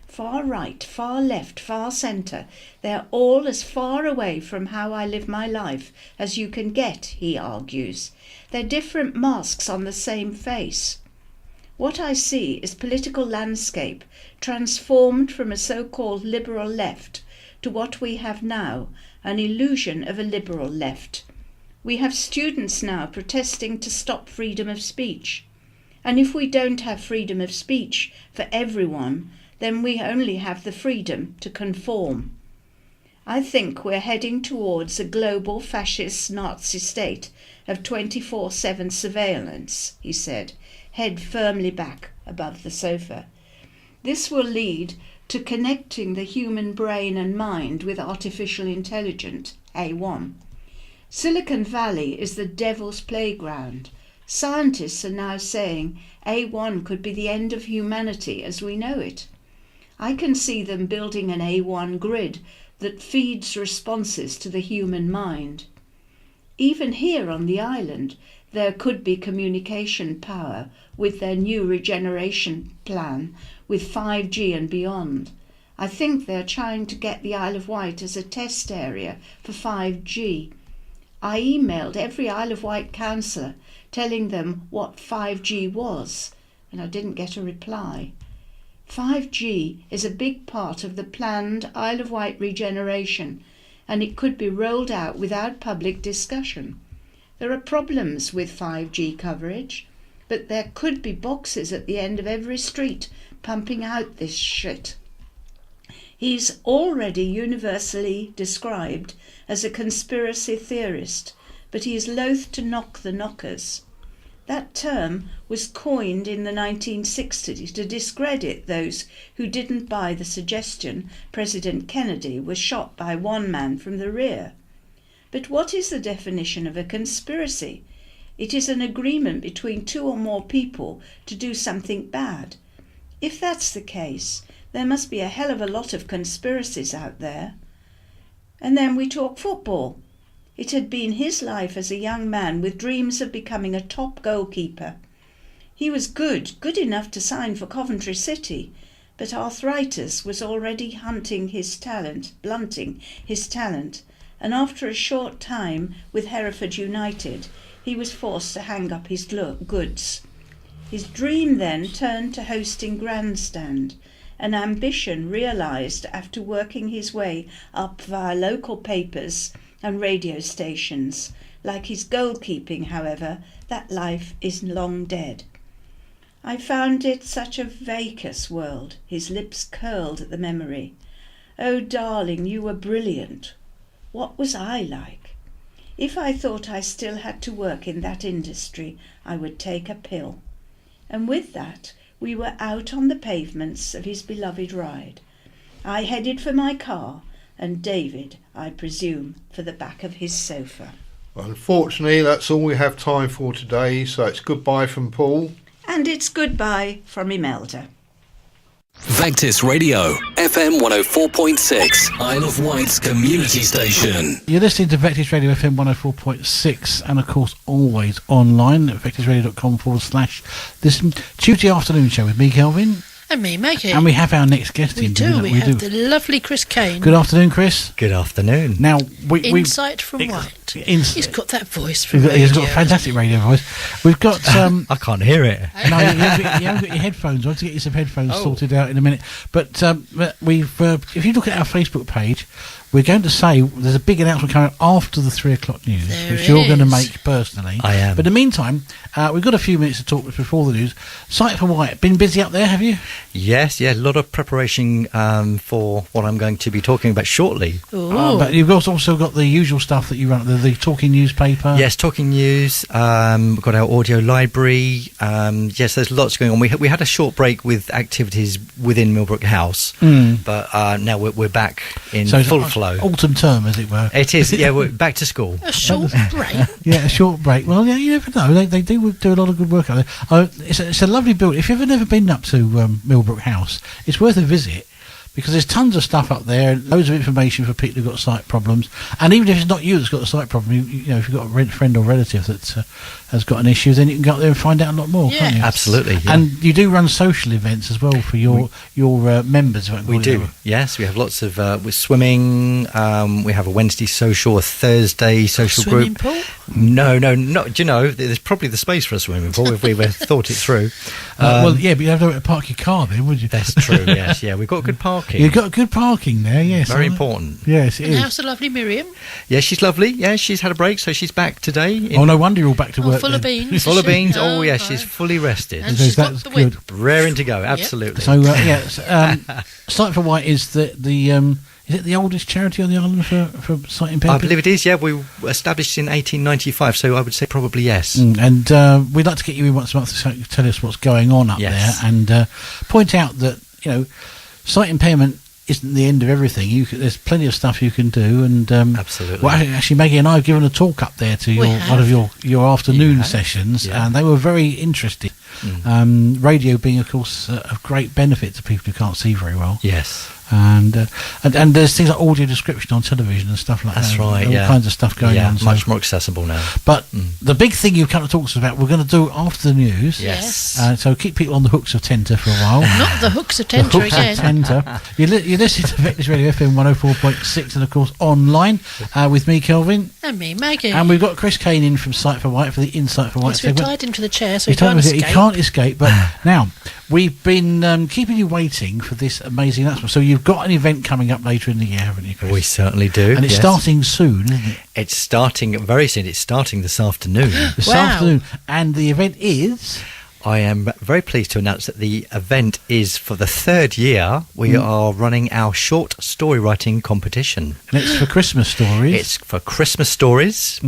Far right, far left, far centre, they're all as far away from how I live my life as you can get, he argues. They're different masks on the same face. What I see is political landscape transformed from a so-called liberal left to what we have now, an illusion of a liberal left. We have students now protesting to stop freedom of speech. And if we don't have freedom of speech for everyone, then we only have the freedom to conform. I think we're heading towards a global fascist Nazi state of 24/7 surveillance, he said, head firmly back above the sofa. This will lead to connecting the human brain and mind with artificial intelligence, A1. Silicon Valley is the devil's playground. Scientists are now saying A1 could be the end of humanity as we know it. I can see them building an A1 grid that feeds responses to the human mind. Even here on the island, there could be communication power with their new regeneration plan with 5G and beyond. I think they're trying to get the Isle of Wight as a test area for 5G. I emailed every Isle of Wight councillor telling them what 5G was, and I didn't get a reply. 5G is a big part of the planned Isle of Wight regeneration, and it could be rolled out without public discussion. There are problems with 5G coverage, but there could be boxes at the end of every street pumping out this shit. He's already universally described as a conspiracy theorist, but he is loath to knock the knockers. That term was coined in the 1960s to discredit those who didn't buy the suggestion President Kennedy was shot by one man from the rear. But what is the definition of a conspiracy? It is an agreement between two or more people to do something bad. If that's the case, there must be a hell of a lot of conspiracies out there. And then we talk football. It had been his life as a young man with dreams of becoming a top goalkeeper. He was good enough to sign for Coventry City, but arthritis was already blunting his talent, and after a short time with Hereford United, he was forced to hang up his goods. His dream then turned to hosting Grandstand, an ambition realised after working his way up via local papers and radio stations. Like his goalkeeping, however, that life is long dead. I found it such a vacuous world. His lips curled at the memory. Oh, darling, you were brilliant. What was I like? If I thought I still had to work in that industry, I would take a pill. And with that, we were out on the pavements of his beloved ride. I headed for my car, and David, I presume, for the back of his sofa. Unfortunately, that's all we have time for today, so it's goodbye from Paul. And it's goodbye from Imelda. Vectis Radio, FM 104.6, Isle of Wight's community station. You're listening to Vectis Radio FM 104.6 and of course always online at vectisradio.com/listen. Tuesday afternoon show with me, Kelvin. And me, Maggie. And we have our next guest We in. do. We have the lovely Chris Kane. Good afternoon, Chris. Good afternoon. Now, Insight from Wight. He's got that voice from radio. He's got a fantastic radio voice. We've got... I can't hear it. No, you haven't got your headphones on. To get you some headphones sorted out in a minute. But we've... if you look at our Facebook page, we're going to say there's a big announcement coming after the 3 o'clock news, which you're going to make personally. I am. But in the meantime, we've got a few minutes to talk before the news. Sight for Wight, been busy up there, have you? Yes, a lot of preparation for what I'm going to be talking about shortly. But you've also got the usual stuff that you run, the Talking newspaper. Yes, Talking News. We've got our audio library. Yes, there's lots going on. We had a short break with activities within Millbrook House, but now we're back in full flow. Autumn term, as it were. It is, yeah, we're back to school. A short break. Yeah, a short break. Well, yeah, you never know. They do a lot of good work out there. It's a lovely building. If you've never been up to Millbrook House, it's worth a visit. Because there's tons of stuff up there, loads of information for people who've got sight problems. And even if it's not you that's got a sight problem, you know, if you've got a friend or relative that has got an issue, then you can go up there and find out a lot more, can't you? Absolutely. Yeah. And you do run social events as well for your members. We do, yes. We have lots of, with swimming, we have a Wednesday social, a Thursday social swimming group. Pool? No, not, do you know, there's probably the space for a swimming pool if we thought it through. Well, yeah, but you'd have to park your car then, would you? That's true, yes, yeah. We've got good parking. You've got good parking there, yes. Very important. Yes, it And is. how's the lovely Miriam? Yeah, she's lovely. Yeah, she's had a break, so she's back today. Oh, no wonder you're all back to work Full of then. beans. Full of beans. Oh, Oh, yeah, right. she's fully rested. And she's got That's the whip. good. Raring to go, absolutely. So, Sight for Wight is is it the oldest charity on the island for sight impaired I believe it is, yeah. We were established in 1895, so I would say probably yes. And we'd like to get you in once a month to tell us what's going on up Yes. there and point out that, you know, sight impairment isn't the end of everything. There's plenty of stuff you can do, and Absolutely. Well, actually, Maggie and I have given a talk up there to one of your afternoon sessions, Yeah. and they were very interested. Radio being, of course, of great benefit to people who can't see very well. Yes. And there's things like audio description on television and stuff like That's that. right, all yeah. kinds of stuff going on. Much more accessible now. But the big thing you've come to talk to us about, we're going to do after the news. Yes. So keep people on the hooks of Tenter for a while. Not the hooks of The Tenter hooks again. of Tenter. You're listening to Vectis Radio FM 104.6 and, of course, online with me, Kelvin. And me, Maggie. And we've got Chris Kane in from Sight for Wight for the Insight for Wight Yes, we've segment. tied him to the chair so He he can't escape. can't escape. But now, we've been keeping you waiting for this amazing announcement. So you've got an event coming up later in the year, haven't you, Chris? We certainly do. And it's yes. starting soon, isn't it? It's starting very soon. It's starting this afternoon. This Wow. afternoon. And the event is... I am very pleased to announce that the event is for the third year. We are running our short story writing competition. And it's for Christmas stories. It's for Christmas stories.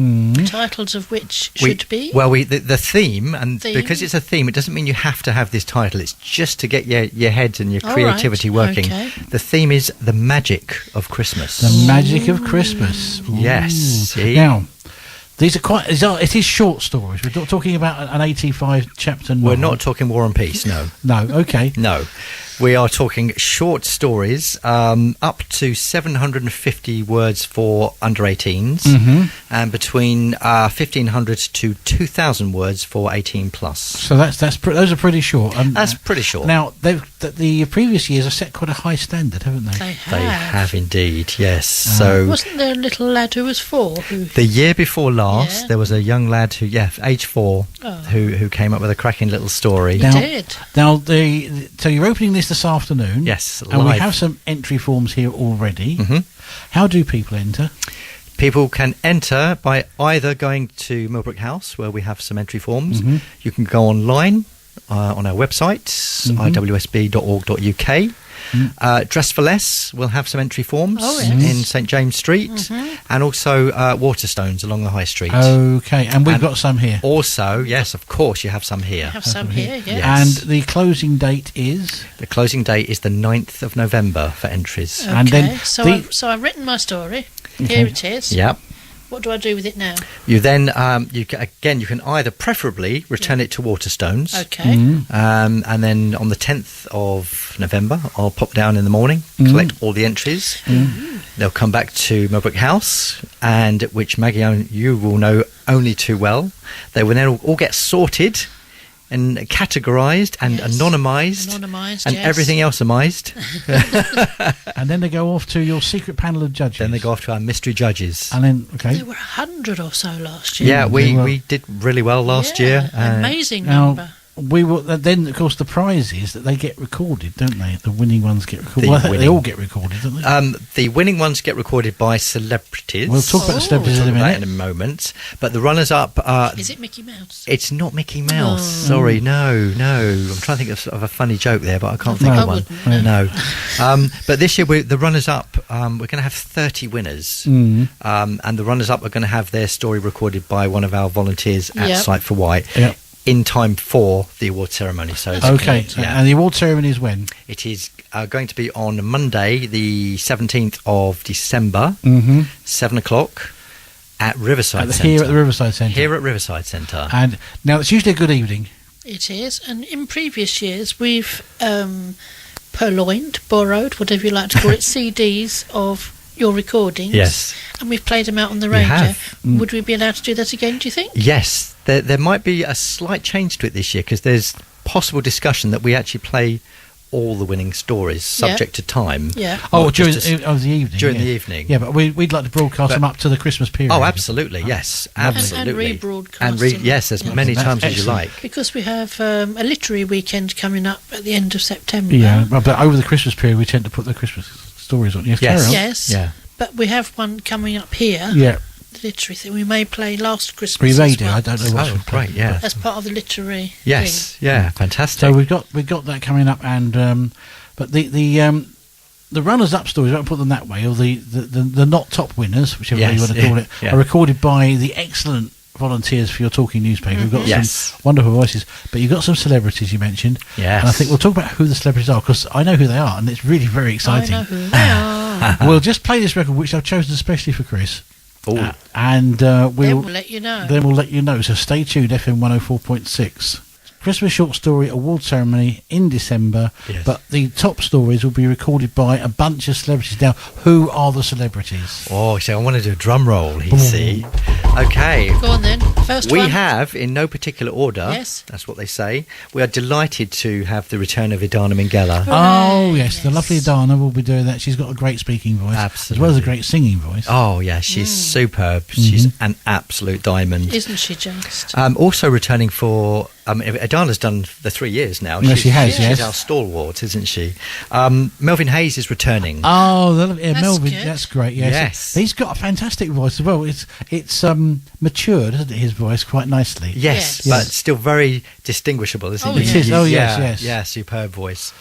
Titles of which should be? Well, the theme, and because it's a theme, it doesn't mean you have to have this title. It's just to get your head and your creativity working. Okay. The theme is the magic of Christmas. The magic of Christmas. Ooh. Yes. See? Now, these are quite. It is short stories. We're not talking about an 85 chapter novel. We're not talking War and Peace, no. No, okay. No. We are talking short stories, up to 750 words for under 18s, and between 1,500 to 2,000 words for 18 plus. So those are pretty short. That's pretty short. Now, the previous years have set quite a high standard, haven't they? They have. They have indeed, yes. So wasn't there a little lad who was 4? The year before last, there was a young lad who, age 4, who came up with a cracking little story. He did. Now, so you're opening this afternoon. Yes, and live. we have some entry forms here already. Mm-hmm. How do people enter? People can enter by either going to Millbrook House, where we have some entry forms. You can go online on our website, iwsb.org.uk. Dress for Less will have some entry forms in St James Street, and also Waterstones along the High Street. Okay, and we've got some here. Also, yes, of course, you have some here. We have some here, yes. And the closing date is? The closing date is the 9th of November for entries. Okay, and then so I've written my story. Here it is. Yep. What do I do with it now? You then, you can either preferably return it to Waterstones. Okay. And then on the 10th of November, I'll pop down in the morning, collect all the entries. They'll come back to Millbrook House, and which Maggie, you will know only too well. They will then all get sorted and categorised and anonymised and everything else amized. And then they go off to your secret panel of judges. Then they go off to our mystery judges. And then, There were 100 or so last year. Yeah, we did really well last year. Amazing number. We will then, of course, the prize is that they get recorded, don't they? The winning ones get recorded. They all get recorded, don't they? The winning ones get recorded by celebrities. We'll talk about the celebrities in a moment. But the runners-up... is it Mickey Mouse? It's not Mickey Mouse. Sorry, no. I'm trying to think of a funny joke there, but I can't think of one. No. But this year, the runners-up, we're going to have 30 winners. And the runners-up are going to have their story recorded by one of our volunteers at Site for Wight. Yep. In time for the award ceremony. So okay, and the award ceremony is when? It is going to be on Monday, the 17th of December, 7 o'clock at Riverside Centre. Here at the Riverside Centre. Here at Riverside Centre. And now it's usually a good evening. It is, and in previous years we've borrowed, whatever you like to call it, CDs of your recordings. Yes. And we've played them out on the radio. Would we be allowed to do that again, do you think? Yes. There might be a slight change to it this year, because there's possible discussion that we actually play all the winning stories, subject to time. Yeah. Oh, during the evening. During the evening. Yeah, but we'd like to broadcast them up to the Christmas period. Oh, absolutely, yes. Absolutely. And rebroadcast them. Yes, as many times as you like. Because we have a literary weekend coming up at the end of September. Yeah, but over the Christmas period we tend to put the Christmas stories on. Yes. Yes. Yeah. But we have one coming up here. Yeah. The literary thing. We may play Last Christmas. We may as do. well. I don't know what. Oh, great! Yeah. As part of the literary. Yes. thing. Yeah. Fantastic. So we've got that coming up, and but the runners-up stories, I won't put them that way, or the not top winners, whichever way you want to call it, are recorded by the excellent volunteers for your talking newspaper. We've got some wonderful voices, but you've got some celebrities you mentioned. Yes. And I think we'll talk about who the celebrities are, because I know who they are, and it's really very exciting. I know who they are. We'll just play this record, which I've chosen especially for Chris. And we'll let you know. Then we'll let you know. So stay tuned, FM 104.6. Christmas short story award ceremony in December, but the top stories will be recorded by a bunch of celebrities. Now, who are the celebrities? Oh, so I want to do a drum roll, you see. Okay. Go on then. First we one. have, in no particular order, that's what they say, we are delighted to have the return of Idana Minghella. Oh, yes, the lovely Idana will be doing that. She's got a great speaking voice, absolutely, as well as a great singing voice. Oh, yeah, she's superb. She's an absolute diamond. Isn't she just? Also returning for Adana's done the 3 years now. Yes, she has, She's yes. our stalwart, isn't she? Melvin Hayes is returning. Oh, That's Melvin, good. that's great. Yes. He's got a fantastic voice as well. It's matured, isn't it? His voice quite nicely. Yes, Yes. but still very distinguishable, isn't Oh, he? It is. Oh, Yeah, yes. Yeah, superb voice.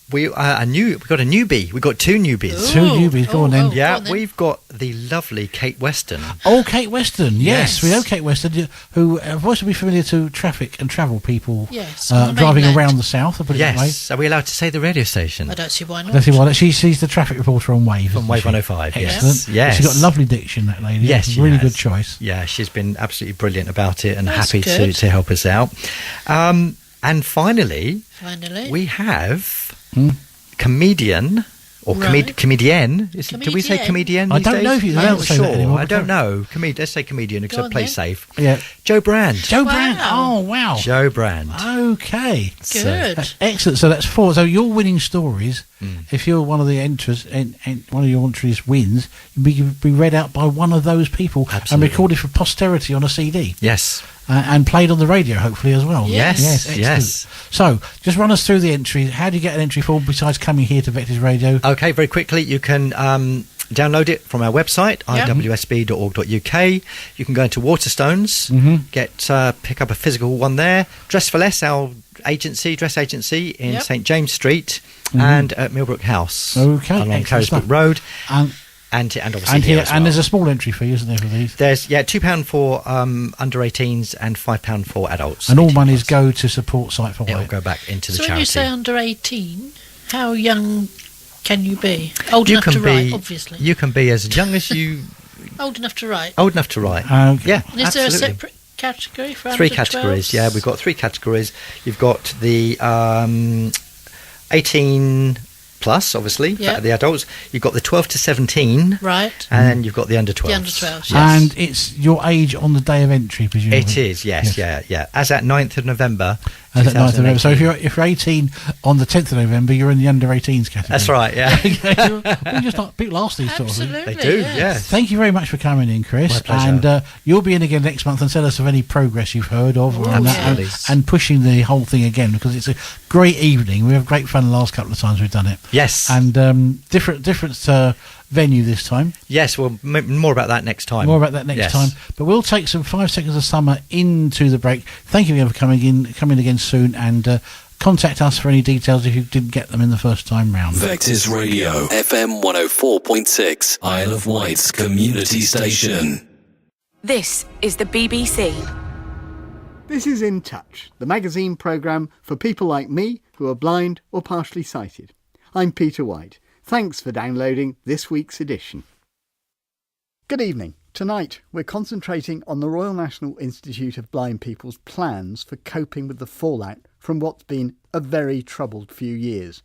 We got a newbie. We got 2 newbies. Two newbies, go on then. Go Yeah, on then. we've got the lovely Kate Weston. Oh, Kate Weston. Yes, Yes. we know Kate Weston, who voice will be familiar to traffic and travel people Yes, on the driving mainland. around the south. I'll put it that way. Yes, are we allowed to say the radio station? I don't see why not. That's why she's the traffic reporter on Wave. From isn't Wave she? 105, yes. Excellent. Yes. She's got lovely diction, that lady. Yes, she really has. good choice. Yeah, she's been absolutely brilliant about it and That's happy good. to help us out. And finally, Finally. we have Hmm? comedian or Right. comedienne. Do we say comedian? I these don't days? know if you I'm don't not say that sure. anymore. I don't know. Let's say comedian because Go I on play then. safe. Yeah. Joe Brand. Joe Wow. Brand. Oh, wow. Joe Brand. Okay. Good. Excellent. So that's 4. So you're winning stories. Mm. If you're one of the entries and one of your entries wins, you'll be read out by one of those people and Absolutely. recorded for posterity on a CD. Yes. And played on the radio, hopefully, as well. Yes, excellent. yes. So, just run us through the entries. How do you get an entry form besides coming here to Vectors Radio? Okay, very quickly, you can download it from our website, Yeah. iwsb.org.uk. You can go into Waterstones, pick up a physical one there. Dress for Less, our dress agency in Yep. St James Street and at Millbrook House Okay, along excellent Carisbrook stuff. Road. And obviously and here here, as and well. there's a small entry fee, isn't there, for these? There's £2 for under 18s and £5 for adults. And all 18 monies plus. go to support Site for It'll White. go back into the So when charity. you say under 18, how young can you be? Old you enough can to be, write, obviously. You can be as young as you. Old enough to write. Old enough to write. Okay. Yeah, And is there a absolutely. separate category for 3 under categories. 12s? Yeah, we've got 3 categories. You've got the 18 plus, obviously, Yeah. for the adults. You've got the 12 to 17, Right. and you've got the under 12. The under 12s. Yes. And it's your age on the day of entry, presumably. It is, yes, yeah. As at 9th of November. As at 9th of November. So 2018. if you're 18 on the 10th of November, you're in the under 18s category. That's right, yeah. we just like people ask these sort of things. Absolutely. They do, yes. yes. Thank you very much for coming in, Chris. My pleasure. And you'll be in again next month and tell us of any progress you've heard of Oh, and, yes. and pushing the whole thing again, because it's a great evening. We have great fun the last couple of times we've done it. Yes. And different venue this time. Yes, well, more about that next time. More about that next Yes. time. But we'll take some 5 seconds of summer into the break. Thank you again for coming in again soon, and contact us for any details if you didn't get them in the first time round. Vectors Radio, FM 104.6, Isle of Wight's community station. This is the BBC. This is In Touch, the magazine programme for people like me who are blind or partially sighted. I'm Peter Wight. Thanks for downloading this week's edition. Good evening. Tonight we're concentrating on the Royal National Institute of Blind People's plans for coping with the fallout from what's been a very troubled few years.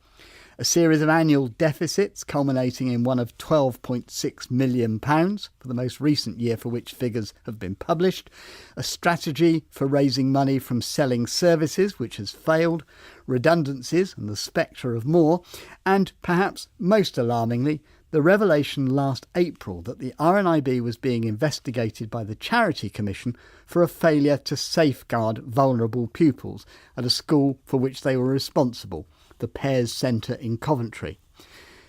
A series of annual deficits culminating in one of £12.6 million for the most recent year for which figures have been published, a strategy for raising money from selling services which has failed, redundancies and the spectre of more, and perhaps most alarmingly, the revelation last April that the RNIB was being investigated by the Charity Commission for a failure to safeguard vulnerable pupils at a school for which they were responsible, the Pears Centre in Coventry.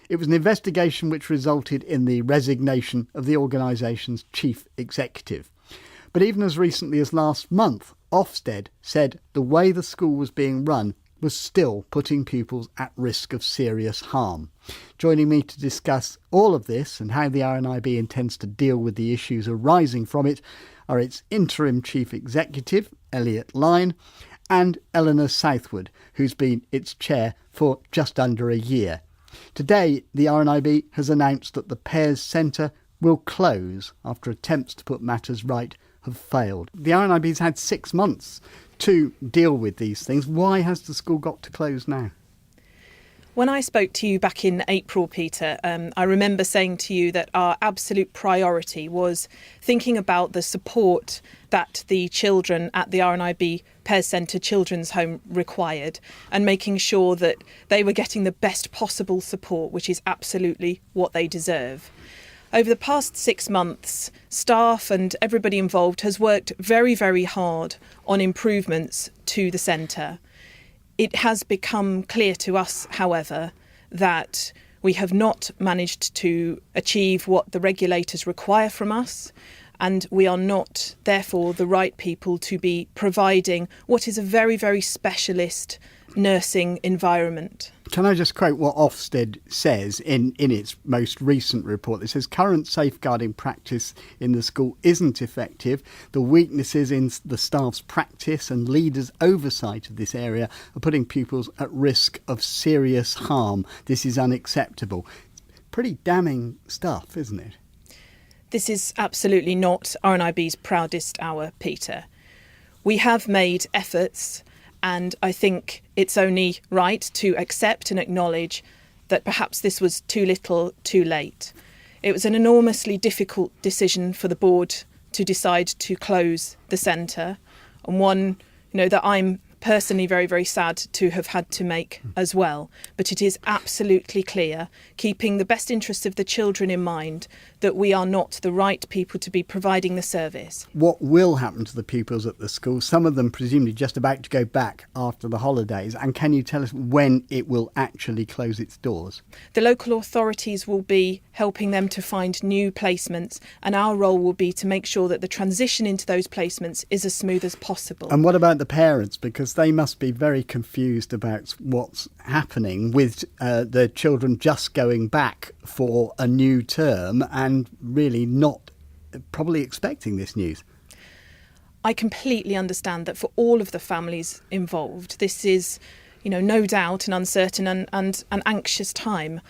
It was an investigation which resulted in the resignation of the organisation's chief executive. But even as recently as last month, Ofsted said the way the school was being run was still putting pupils at risk of serious harm. Joining me to discuss all of this and how the RNIB intends to deal with the issues arising from it are its interim chief executive, Elliot Lyne, and Eleanor Southwood, who's been its chair for just under a year. Today, the RNIB has announced that the Pears Centre will close after attempts to put matters right have failed. The RNIB's had 6 months to deal with these things. Why has the school got to close now? When I spoke to you back in April, Peter, I remember saying to you that our absolute priority was thinking about the support that the children at the RNIB Pears Centre Children's Home required and making sure that they were getting the best possible support, which is absolutely what they deserve. Over the past 6 months, staff and everybody involved has worked very, very hard on improvements to the centre. It has become clear to us, however, that we have not managed to achieve what the regulators require from us, and we are not, therefore, the right people to be providing what is a very, very specialist nursing environment. Can I just quote what Ofsted says in its most recent report? It says current safeguarding practice in the school isn't effective. The weaknesses in the staff's practice and leaders' oversight of this area are putting pupils at risk of serious harm. This is unacceptable. Pretty damning stuff, isn't it? This is absolutely not RNIB's proudest hour, Peter. We have made efforts, and I think it's only right to accept and acknowledge that perhaps this was too little, too late. It was an enormously difficult decision for the board to decide to close the centre, and one, that I'm personally very, very sad to have had to make as well. But it is absolutely clear, keeping the best interests of the children in mind, that we are not the right people to be providing the service. What will happen to the pupils at the school? Some of them presumably just about to go back after the holidays. And can you tell us when it will actually close its doors? The local authorities will be helping them to find new placements, and our role will be to make sure that the transition into those placements is as smooth as possible. And what about the parents? Because they must be very confused about what's happening with the children just going back for a new term and really not probably expecting this news. I completely understand that for all of the families involved, this is, no doubt an uncertain and an anxious time.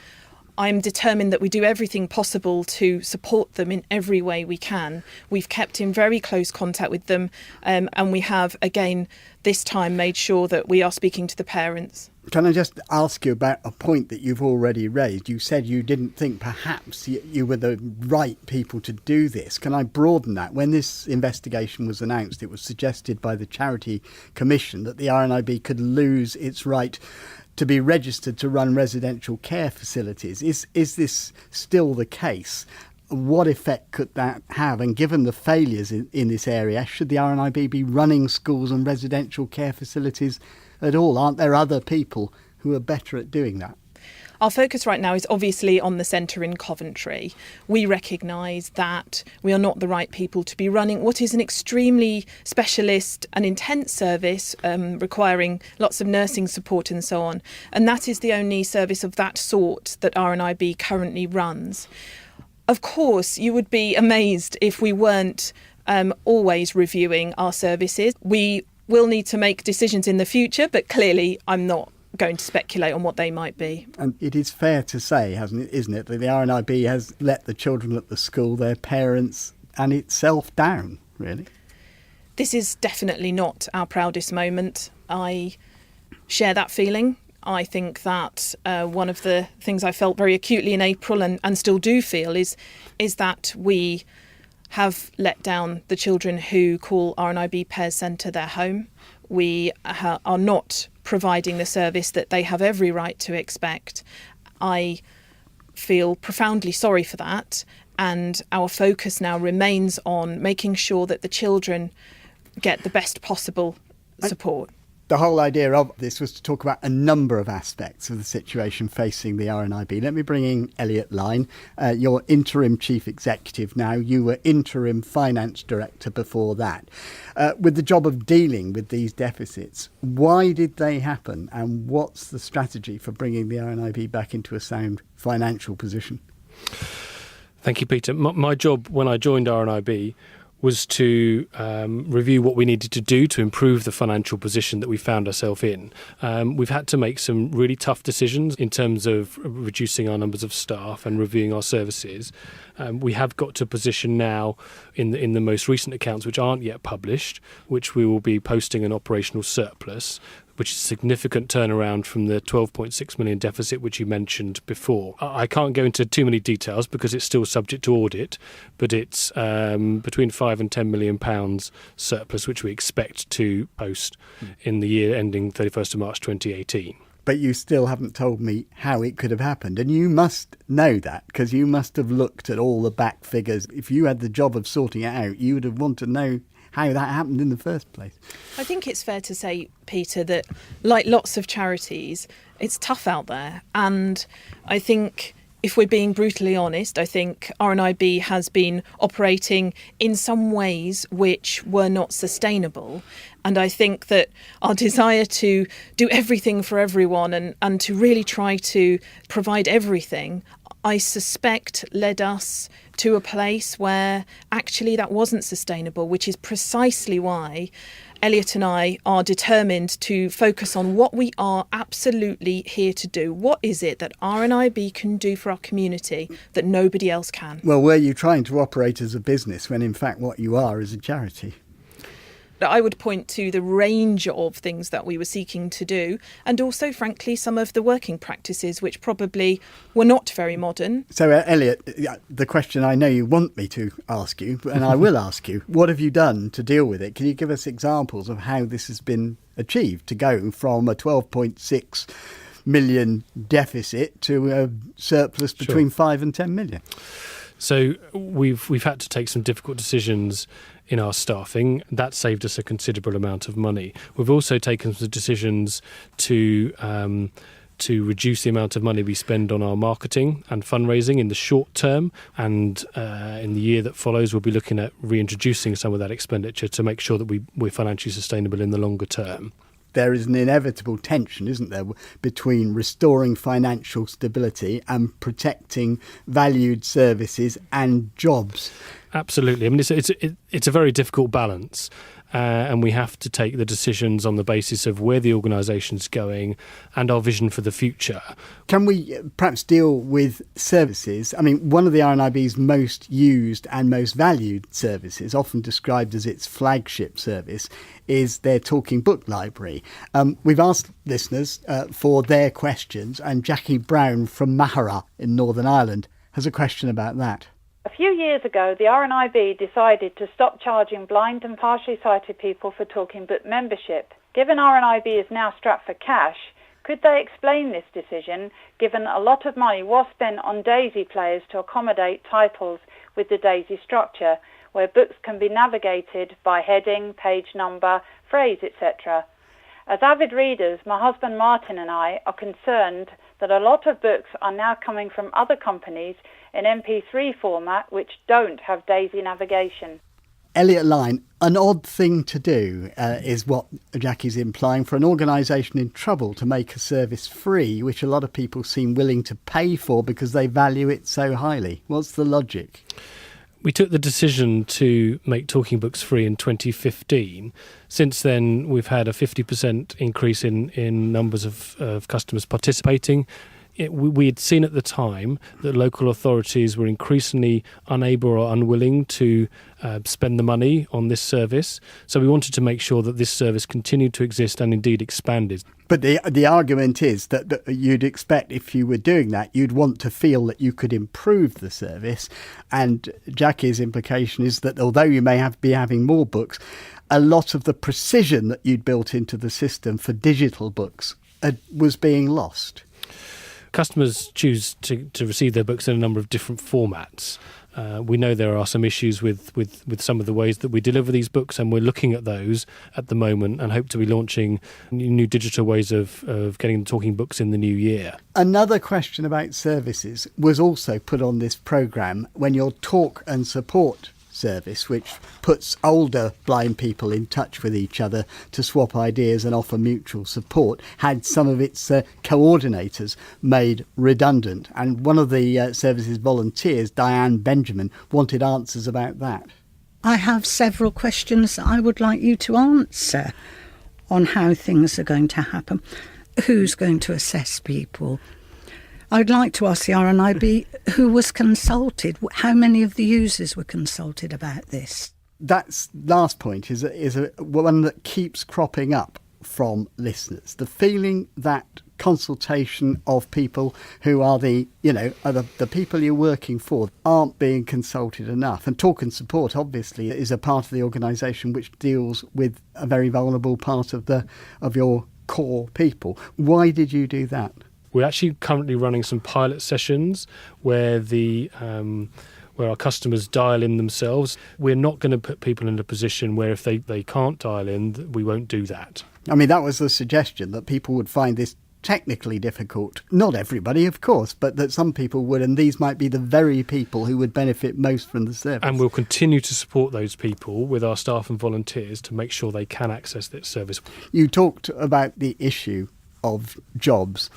I'm determined that we do everything possible to support them in every way we can. We've kept in very close contact with them, and we have, again, this time made sure that we are speaking to the parents. Can I just ask you about a point that you've already raised? You said you didn't think perhaps you were the right people to do this. Can I broaden that? When this investigation was announced, it was suggested by the Charity Commission that the RNIB could lose its right to be registered to run residential care facilities. Is this still the case? What effect could that have? And given the failures in this area, should the RNIB be running schools and residential care facilities at all? Aren't there other people who are better at doing that? Our focus right now is obviously on the centre in Coventry. We recognise that we are not the right people to be running what is an extremely specialist and intense service, requiring lots of nursing support and so on. And that is the only service of that sort that RNIB currently runs. Of course, you would be amazed if we weren't always reviewing our services. We will need to make decisions in the future, but clearly I'm not going to speculate on what they might be. And it is fair to say, isn't it, that the RNIB has let the children at the school, their parents and itself down, really? This is definitely not our proudest moment. I share that feeling. I think that one of the things I felt very acutely in April and still do feel is that we have let down the children who call RNIB Pairs Centre their home. We are not providing the service that they have every right to expect. I feel profoundly sorry for that, and our focus now remains on making sure that the children get the best possible support. The whole idea of this was to talk about a number of aspects of the situation facing the RNIB. Let me bring in Elliot Line. You're interim chief executive now. You were interim finance director before that. With the job of dealing with these deficits, why did they happen? And what's the strategy for bringing the RNIB back into a sound financial position? Thank you, Peter. My job when I joined RNIB was to review what we needed to do to improve the financial position that we found ourselves in. We've had to make some really tough decisions in terms of reducing our numbers of staff and reviewing our services. We have got to a position now in the most recent accounts, which aren't yet published, which we will be posting an operational surplus, which is a significant turnaround from the 12.6 million deficit which you mentioned before. I can't go into too many details because it's still subject to audit, but it's between £5 and £10 million surplus which we expect to post in the year ending 31st of March 2018. But you still haven't told me how it could have happened. And you must know that, because you must have looked at all the back figures. If you had the job of sorting it out, you would have wanted to know how that happened in the first place. I think it's fair to say, Peter, that like lots of charities, it's tough out there. And I think, if we're being brutally honest, I think RNIB has been operating in some ways which were not sustainable. And I think that our desire to do everything for everyone and to really try to provide everything, I suspect led us to a place where actually that wasn't sustainable, which is precisely why Elliot and I are determined to focus on what we are absolutely here to do. What is it that RNIB can do for our community that nobody else can? Well, were you trying to operate as a business when in fact what you are is a charity? I would point to the range of things that we were seeking to do, and also, frankly, some of the working practices which probably were not very modern. So, Elliot, the question I know you want me to ask you, and I will ask you, what have you done to deal with it? Can you give us examples of how this has been achieved, to go from a 12.6 million deficit to a surplus between 5 and 10 million? So we've had to take some difficult decisions in our staffing. That saved us a considerable amount of money. We've also taken some decisions to reduce the amount of money we spend on our marketing and fundraising in the short term, and in the year that follows we'll be looking at reintroducing some of that expenditure to make sure that we're financially sustainable in the longer term. There is an inevitable tension, isn't there, between restoring financial stability and protecting valued services and jobs. Absolutely. I mean, it's a very difficult balance. And we have to take the decisions on the basis of where the organisation's going and our vision for the future. Can we perhaps deal with services? I mean, one of the RNIB's most used and most valued services, often described as its flagship service, is their talking book library. We've asked listeners for their questions, and Jackie Brown from Mahara in Northern Ireland has a question about that. A few years ago, the RNIB decided to stop charging blind and partially sighted people for talking book membership. Given RNIB is now strapped for cash, could they explain this decision, given a lot of money was spent on daisy players to accommodate titles with the daisy structure, where books can be navigated by heading, page number, phrase, etc. As avid readers, my husband Martin and I are concerned that a lot of books are now coming from other companies in MP3 format which don't have daisy navigation. Elliot Lyne, an odd thing to do is what Jackie's implying, for an organisation in trouble to make a service free, which a lot of people seem willing to pay for because they value it so highly. What's the logic? We took the decision to make talking books free in 2015. Since then, we've had a 50% increase in numbers of customers participating. We had seen at the time that local authorities were increasingly unable or unwilling to spend the money on this service. So we wanted to make sure that this service continued to exist and indeed expanded. But the argument is that you'd expect, if you were doing that, you'd want to feel that you could improve the service. And Jackie's implication is that although you may be having more books, a lot of the precision that you'd built into the system for digital books was being lost. Customers choose to receive their books in a number of different formats. We know there are some issues with some of the ways that we deliver these books, and we're looking at those at the moment and hope to be launching new digital ways of getting talking books in the new year. Another question about services was also put on this programme when your talk and support service, which puts older blind people in touch with each other to swap ideas and offer mutual support, had some of its coordinators made redundant. And one of the service's volunteers, Diane Benjamin, wanted answers about that. I have several questions that I would like you to answer on how things are going to happen. Who's going to assess people? I'd like to ask the RNIB who was consulted, how many of the users were consulted about this? That last point is one that keeps cropping up from listeners. The feeling that consultation of people who are the people you're working for aren't being consulted enough. And Talk and Support obviously is a part of the organisation which deals with a very vulnerable part of your core people. Why did you do that? We're actually currently running some pilot sessions where where our customers dial in themselves. We're not going to put people in a position where if they can't dial in, we won't do that. I mean, that was the suggestion, that people would find this technically difficult. Not everybody, of course, but that some people would, and these might be the very people who would benefit most from the service. And we'll continue to support those people with our staff and volunteers to make sure they can access this service. You talked about the issue of jobs.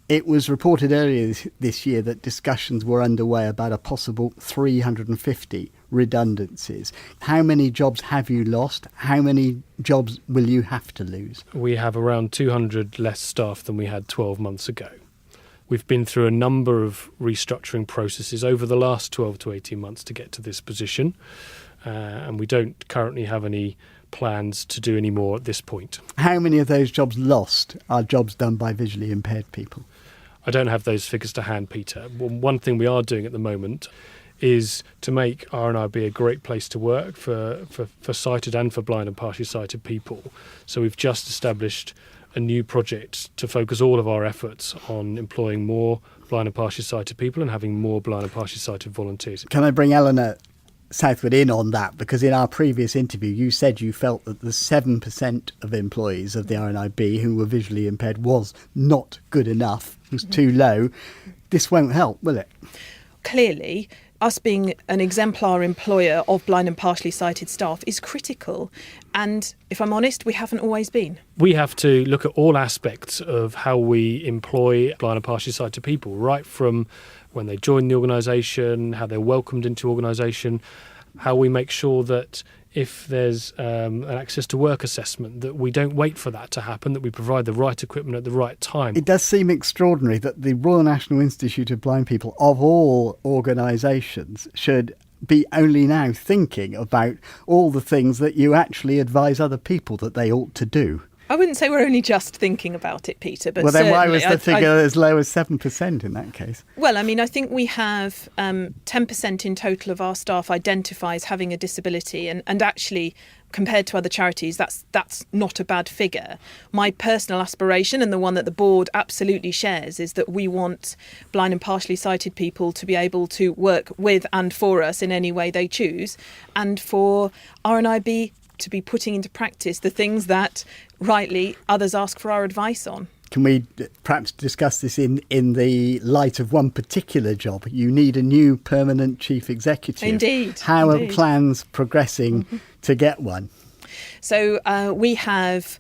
It was reported earlier this year that discussions were underway about a possible 350 redundancies. How many jobs have you lost? How many jobs will you have to lose? We have around 200 less staff than we had 12 months ago. We've been through a number of restructuring processes over the last 12 to 18 months to get to this position, and we don't currently have any plans to do any more at this point. How many of those jobs lost are jobs done by visually impaired people? I don't have those figures to hand, Peter. One thing we are doing at the moment is to make RNIB a great place to work for sighted and for blind and partially sighted people. So we've just established a new project to focus all of our efforts on employing more blind and partially sighted people and having more blind and partially sighted volunteers. Can I bring Eleanor Southwood in on that? Because in our previous interview you said you felt that the 7% of employees of the RNIB who were visually impaired was not good enough, was too low. This won't help, will it? Clearly, us being an exemplar employer of blind and partially sighted staff is critical. And if I'm honest, we haven't always been. We have to look at all aspects of how we employ blind and partially sighted people, right from when they join the organisation, how they're welcomed into organisation, how we make sure that if there's an access to work assessment, that we don't wait for that to happen, that we provide the right equipment at the right time. It does seem extraordinary that the Royal National Institute of Blind People, of all organisations, should be only now thinking about all the things that you actually advise other people that they ought to do. I wouldn't say we're only just thinking about it, Peter, but well, then why was the figure as low as 7% in that case? Well, I mean, I think we have 10% in total of our staff identifies having a disability, and actually, compared to other charities, that's not a bad figure. My personal aspiration, and the one that the board absolutely shares, is that we want blind and partially sighted people to be able to work with and for us in any way they choose, and for RNIB to be putting into practice the things that, rightly, others ask for our advice on. Can we perhaps discuss this in the light of one particular job? You need a new permanent chief executive. Indeed. How are plans progressing to get one? So we have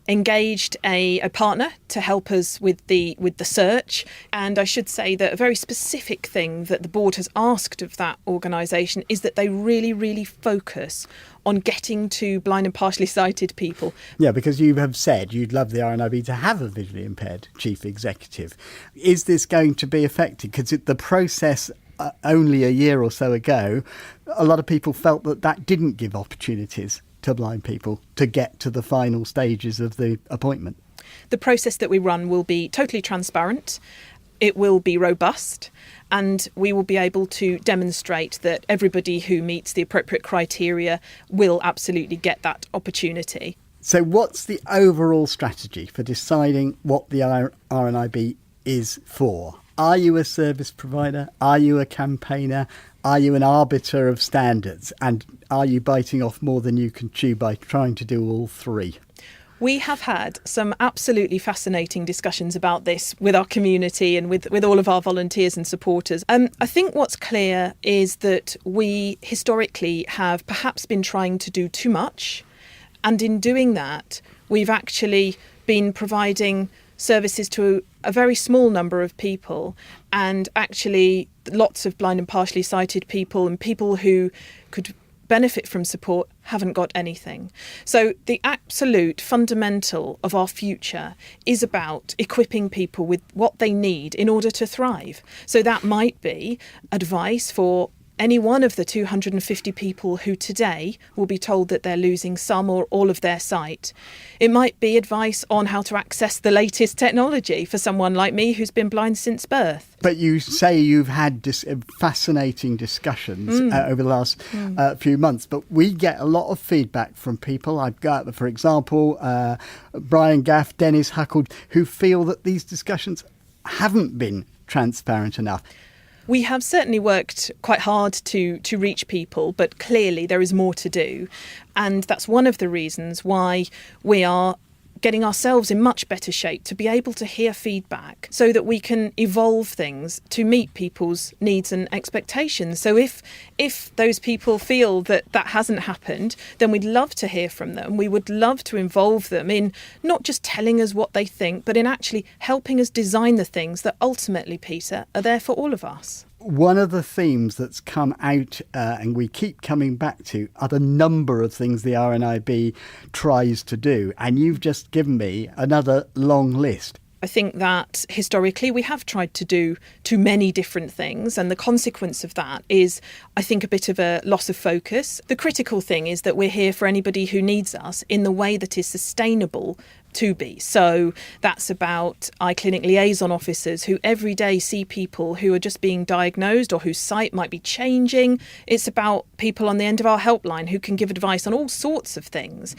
engaged a partner to help us with the search, and I should say that a very specific thing that the board has asked of that organisation is that they really focus on getting to blind and partially sighted people. Yeah, because you have said you'd love the RNIB to have a visually impaired chief executive. Is this going to be effective? Because the process only a year or so ago, a lot of people felt that didn't give opportunities to blind people to get to the final stages of the appointment. The process that we run will be totally transparent. It will be robust, and we will be able to demonstrate that everybody who meets the appropriate criteria will absolutely get that opportunity. So what's the overall strategy for deciding what the RNIB is for? Are you a service provider? Are you a campaigner? Are you an arbiter of standards? And are you biting off more than you can chew by trying to do all three? We have had some absolutely fascinating discussions about this with our community and with all of our volunteers and supporters. I think what's clear is that we historically have perhaps been trying to do too much. And in doing that, we've actually been providing services to a very small number of people, and actually lots of blind and partially sighted people and people who could benefit from support haven't got anything. So the absolute fundamental of our future is about equipping people with what they need in order to thrive. So that might be advice for any one of the 250 people who today will be told that they're losing some or all of their sight. It might be advice on how to access the latest technology for someone like me who's been blind since birth. But you say you've had fascinating discussions over the last few months, but we get a lot of feedback from people. I've got, for example, Brian Gaff, Dennis Huckle, who feel that these discussions haven't been transparent enough. We have certainly worked quite hard to reach people, but clearly there is more to do. And that's one of the reasons why we are getting ourselves in much better shape to be able to hear feedback so that we can evolve things to meet people's needs and expectations. So if those people feel that that hasn't happened, then we'd love to hear from them. We would love to involve them in not just telling us what they think, but in actually helping us design the things that ultimately, Peter, are there for all of us. One of the themes that's come out and we keep coming back to are the number of things the RNIB tries to do. And you've just given me another long list. I think that historically we have tried to do too many different things, and the consequence of that is, I think, a bit of a loss of focus. The critical thing is that we're here for anybody who needs us in the way that is sustainable to be. So that's about eye clinic liaison officers who every day see people who are just being diagnosed or whose sight might be changing. It's about people on the end of our helpline who can give advice on all sorts of things.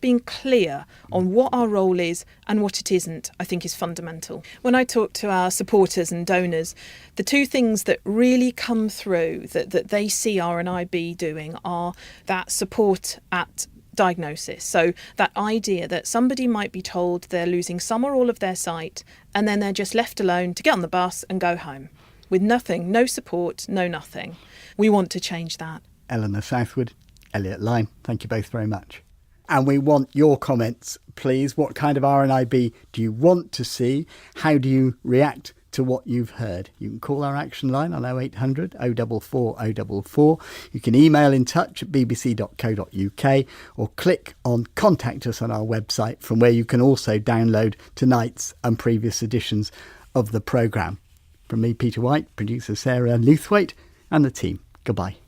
Being clear on what our role is and what it isn't, I think, is fundamental. When I talk to our supporters and donors, the two things that really come through that they see RNIB doing are that support at diagnosis. So that idea that somebody might be told they're losing some or all of their sight and then they're just left alone to get on the bus and go home with nothing, no support, no nothing. We want to change that. Eleanor Southwood, Elliot Lyne, thank you both very much. And we want your comments, please. What kind of RNIB do you want to see? How do you react to what you've heard? You can call our action line on 0800 044 044. You can email in touch at bbc.co.uk or click on Contact Us on our website, from where you can also download tonight's and previous editions of the programme. From me, Peter Wight, producer Sarah Luthwaite and the team, goodbye.